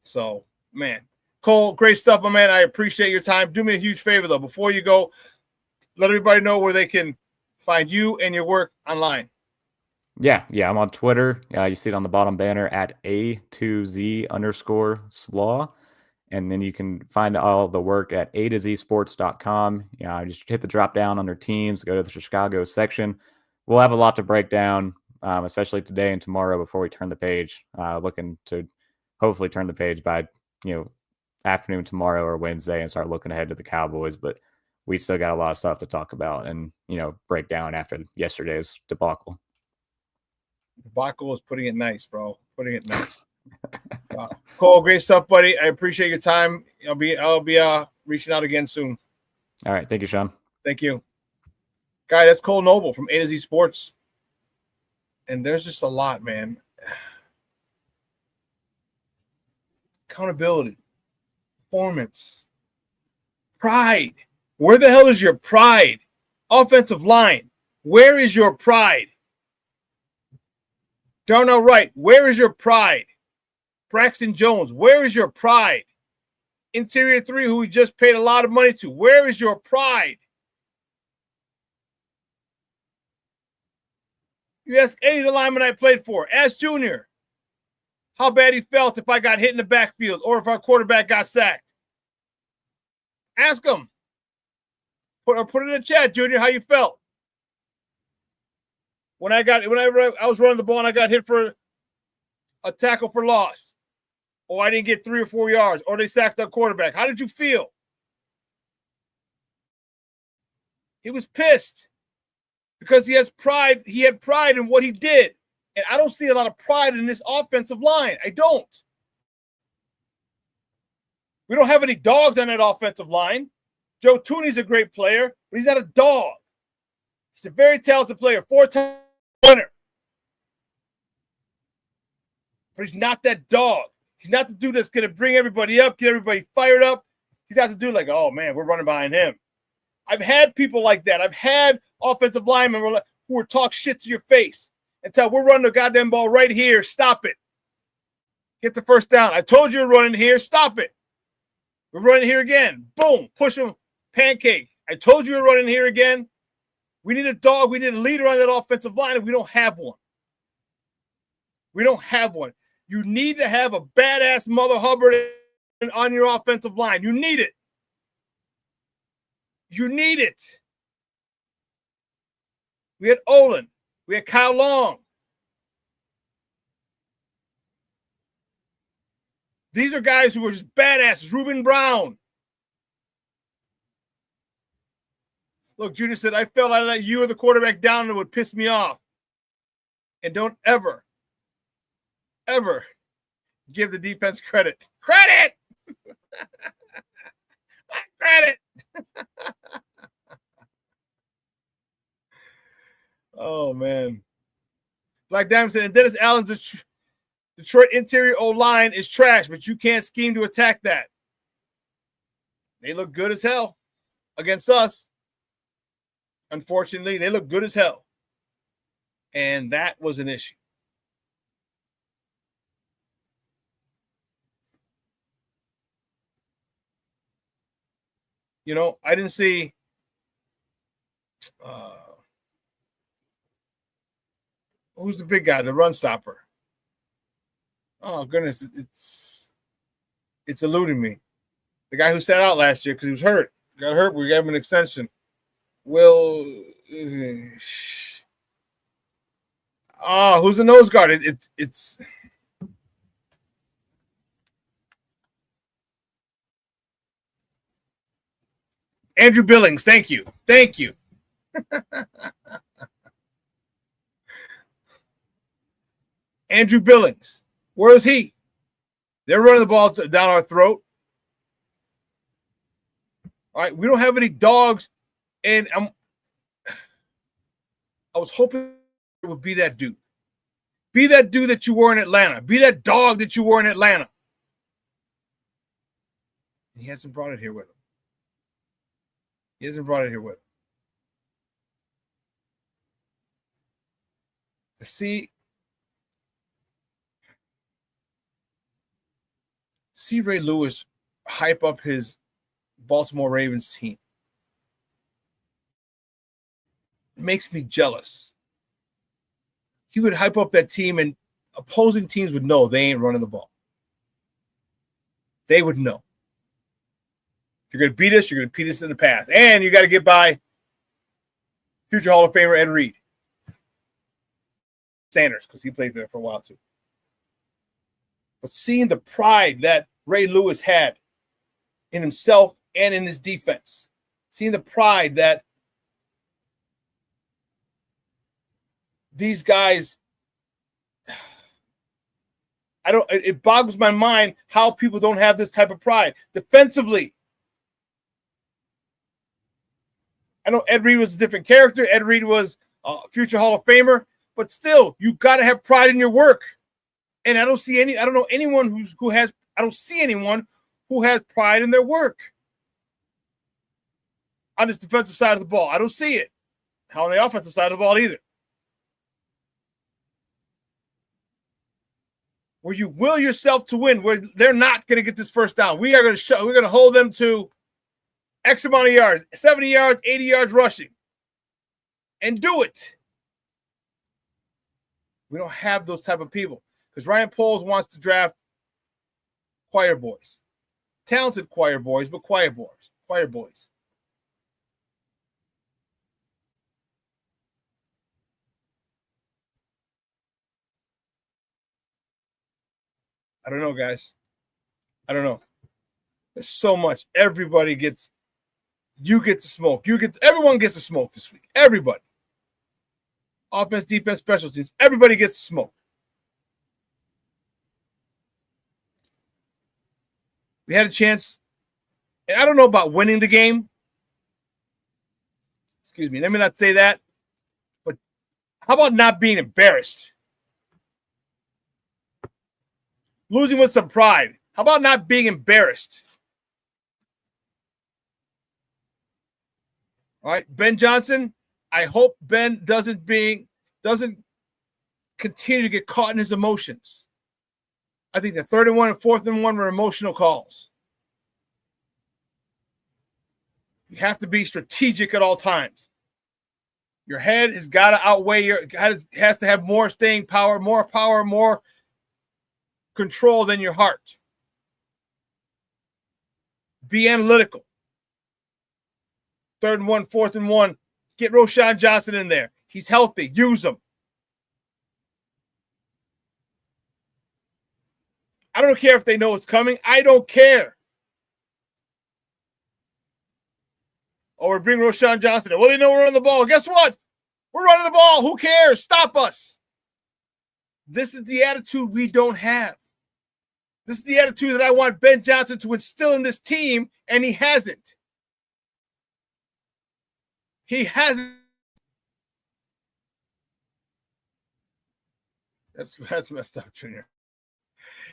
So, man, Cole, great stuff, my man. I appreciate your time. Do me a huge favor though, before you go, let everybody know where they can find you and your work online. Yeah, I'm on Twitter. You see it on the bottom banner at A2Z_slaw. And then you can find all the work at A2Zsports.com. Just hit the drop down under teams, go to the Chicago section. We'll have a lot to break down, especially today and tomorrow before we turn the page. Looking to hopefully turn the page by, afternoon tomorrow or Wednesday and start looking ahead to the Cowboys. But we still got a lot of stuff to talk about and, break down after yesterday's debacle. Debacle is putting it nice, bro. Putting it nice. Wow. Cole, great stuff, buddy. I appreciate your time. I'll be reaching out again soon. All right. Thank you, Shawn. Thank you. Guy, that's Koole Noble from A to Z Sports. And there's just a lot, man. Accountability, performance, pride. Where the hell is your pride? Offensive line, where is your pride? Darnell Wright, where is your pride? Braxton Jones, where is your pride? Interior 3, who we just paid a lot of money to, where is your pride? You ask any of the linemen I played for, ask Junior how bad he felt if I got hit in the backfield or if our quarterback got sacked. Ask him. Put it in the chat, Junior, how you felt. When I was running the ball and I got hit for a tackle for loss, or I didn't get 3 or 4 yards, or they sacked the quarterback. How did you feel? He was pissed because he has pride. He had pride in what he did. And I don't see a lot of pride in this offensive line. I don't. We don't have any dogs on that offensive line. Joe Tooney's a great player, but he's not a dog. He's a very talented player, 4-time winner. But he's not that dog. He's not the dude that's going to bring everybody up, get everybody fired up. He's not the dude like, oh, man, we're running behind him. I've had people like that. I've had offensive linemen who would talk shit to your face and tell, we're running the goddamn ball right here. Stop it. Get the first down. I told you you're running here. Stop it. We're running here again. Boom. Push him. Pancake. I told you you're running here again. We need a dog. We need a leader on that offensive line, and we don't have one. We don't have one. You need to have a badass Mother Hubbard on your offensive line. You need it. You need it. We had Olin. We had Kyle Long. These are guys who are just badasses. Reuben Brown. Look, Junior said, I felt I let you or the quarterback down and it would piss me off. And don't ever give the defense credit. Credit! Credit! Oh, man. Black Diamond said, and Dennis Allen's Detroit interior O-line is trash, but you can't scheme to attack that. They look good as hell against us. Unfortunately, they look good as hell. And that was an issue. You know, I didn't see who's the big guy, the run stopper? Oh, goodness, it's eluding me. The guy who sat out last year because he was hurt. Got hurt, but we gave him an extension. Who's the nose guard? It's Andrew Billings. Thank you. Andrew Billings. Where is he? They're running the ball down our throat. All right, we don't have any dogs, and I was hoping it would be that dude. Be that dude that you were in Atlanta. Be that dog that you were in Atlanta. He hasn't brought it here with him. See Ray Lewis hype up his Baltimore Ravens team. It makes me jealous. He would hype up that team, and opposing teams would know they ain't running the ball. They would know. If you're going to beat us, you're going to beat us in the pass. And you got to get by future Hall of Famer Ed Reed. Sanders, because he played there for a while too. But seeing the pride that Ray Lewis had in himself and in his defense, seeing the pride that these guys, it boggles my mind how people don't have this type of pride. Defensively, I know Ed Reed was a different character. Ed Reed was a future Hall of Famer, but still, you got to have pride in your work. And I don't see anyone who has pride in their work on this defensive side of the ball. I don't see it. How on the offensive side of the ball either. Where you will yourself to win, where they're not going to get this first down. We're going to hold them to X amount of yards, 70 yards, 80 yards rushing. And do it. We don't have those type of people. Because Ryan Poles wants to draft choir boys. Talented choir boys, but choir boys. I don't know, guys. I don't know. There's so much. Everybody gets, you get to smoke. Everyone gets to smoke this week. Everybody. Offense, defense, special teams. Everybody gets to smoke. We had a chance, and I don't know about winning the game. Excuse me, let me not say that. But how about not being embarrassed? Losing with some pride. How about not being embarrassed? All right, Ben Johnson, I hope Ben doesn't continue to get caught in his emotions. I think the 3rd and 1 and 4th and 1 were emotional calls. You have to be strategic at all times. Your head has got to outweigh has to have more staying power, more control than your heart. Be analytical. 3rd and 1, 4th and 1. Get Roschon Johnson in there. He's healthy. Use him. I don't care if they know it's coming. I don't care. Or bring Roschon Johnson in. Well, they know we're running the ball. Guess what? We're running the ball. Who cares? Stop us. This is the attitude we don't have. This is the attitude that I want Ben Johnson to instill in this team, and he hasn't. He hasn't. That's messed up, Junior.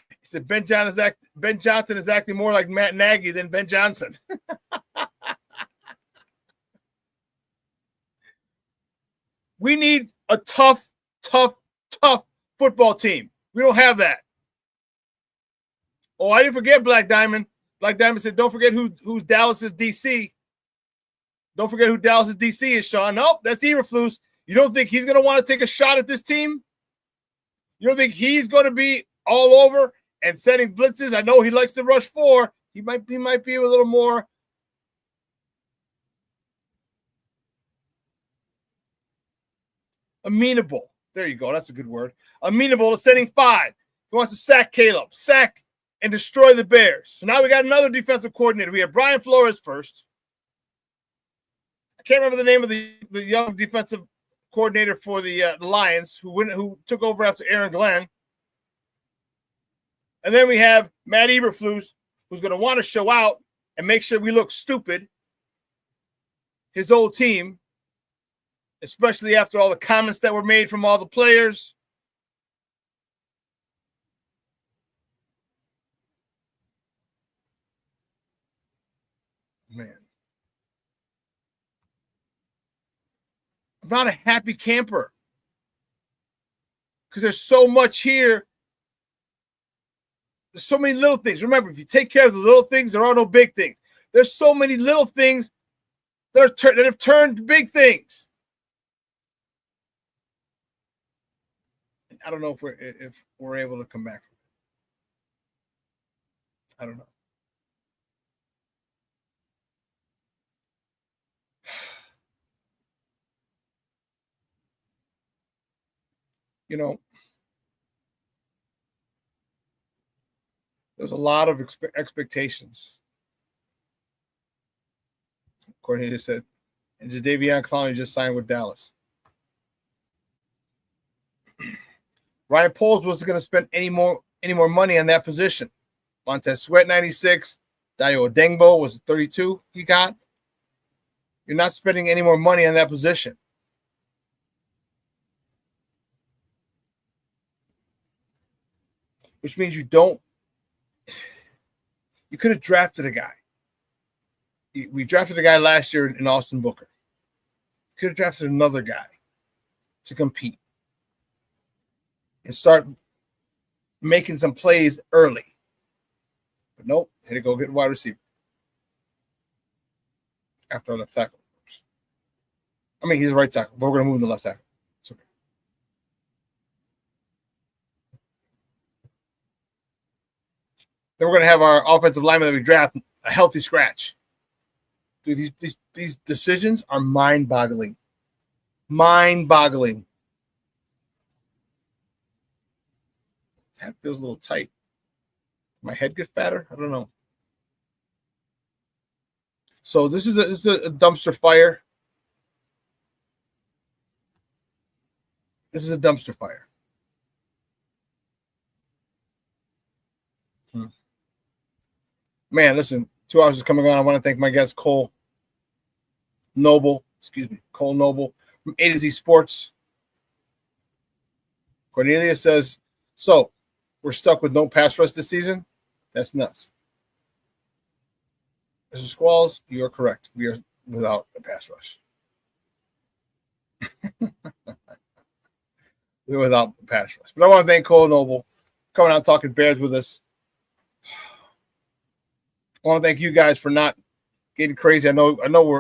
He said Ben Johnson is acting more like Matt Nagy than Ben Johnson. We need a tough football team. We don't have that. Oh, I didn't forget Black Diamond. Black Diamond said, don't forget who's Dallas's DC. Don't forget who Dallas's DC is, Shawn. Nope, that's Eberflus. You don't think he's going to want to take a shot at this team? You don't think he's going to be all over and setting blitzes? I know he likes to rush 4. He might be a little more amenable. There you go. That's a good word. Amenable to setting 5. He wants to sack Caleb, sack and destroy the Bears. So now we got another defensive coordinator. We have Brian Flores first. I can't remember the name of the young defensive coordinator for the Lions who took over after Aaron Glenn. And then we have Matt Eberflus, who's going to want to show out and make sure we look stupid. His old team, especially after all the comments that were made from all the players. Man. I'm not a happy camper because there's so much here. There's so many little things. Remember, if you take care of the little things, there are no big things. There's so many little things that have turned big things. I don't know if we're able to come back. I don't know. You know, there's a lot of expectations. According to this said, and Jadeveon Clowney just signed with Dallas. Ryan Poles wasn't going to spend any more money on that position. Montez Sweat 96, Dayo Odengbo was 32 he got. You're not spending any more money on that position. Which means you could have drafted a guy. We drafted a guy last year in Austin Booker. You could have drafted another guy to compete and start making some plays early. But nope, had to go get a wide receiver after our left tackle. I mean, he's a right tackle, but we're going to move him to left tackle. It's okay. Then we're going to have our offensive lineman that we draft a healthy scratch. Dude, these decisions are mind-boggling. Mind-boggling. That feels a little tight. My head get fatter? I don't know. So this is a dumpster fire. This is a dumpster fire. Man, listen, 2 hours is coming on. I want to thank my guest, Koole Noble. Koole Noble from A to Z Sports. Cornelia says, so we're stuck with no pass rush this season? That's nuts. Mr. Squalls, you are correct. We are without a pass rush. We're without a pass rush. But I want to thank Koole Noble coming out talking Bears with us. I want to thank you guys for not getting crazy. I know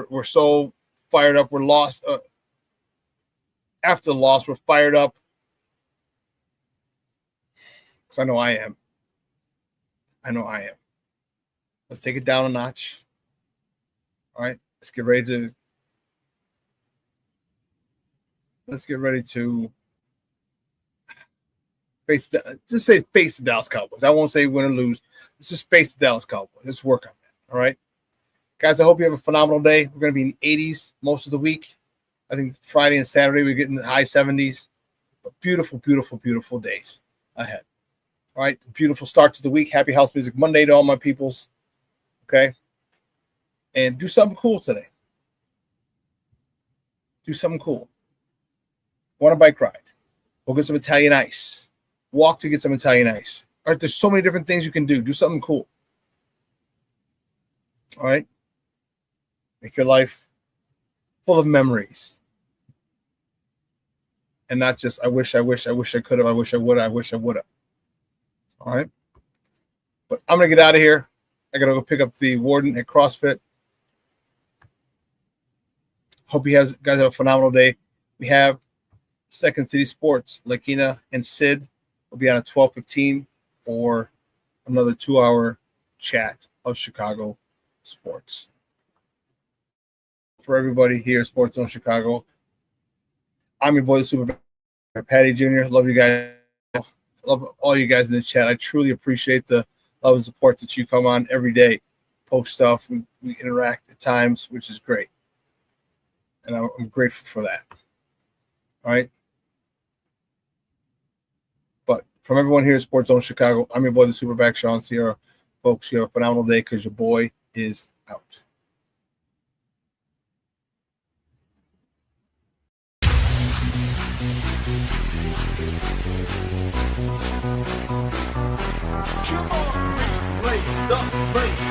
we're so fired up. We're lost. After the loss, we're fired up. Because I know I am. Let's take it down a notch. All right. Let's get ready to face the Dallas Cowboys. I won't say win or lose. Let's just face the Dallas Cowboys. Let's work on that. All right. Guys, I hope you have a phenomenal day. We're going to be in the 80s most of the week. I think Friday and Saturday we're getting the high 70s. But beautiful, beautiful, beautiful days ahead. All right. Beautiful start to the week. Happy House Music Monday to all my peoples. Okay. And do something cool today. Do something cool. Want a bike ride? Go get some Italian ice. Walk to get some Italian ice. All right. There's so many different things you can do. Do something cool. All right. Make your life full of memories. And not just, I wish I could have, I wish I would have. All right. But I'm going to get out of here. I got to go pick up the warden at CrossFit. Hope you guys have a phenomenal day. We have Second City Sports. Lakina and Sid will be on at 12:15 for another 2-hour chat of Chicago sports. For everybody here at Sports Zone Chicago, I'm your boy, the SuperBack, Patty Jr. Love you guys. Love all you guys in the chat. I truly appreciate the love and support that you come on every day, post stuff. We interact at times, which is great. And I'm grateful for that. All right. But from everyone here at Sports Zone Chicago, I'm your boy, the SuperBack, Shawn Sierra. Folks, you have a phenomenal day because your boy is out. Come on, raise the bass.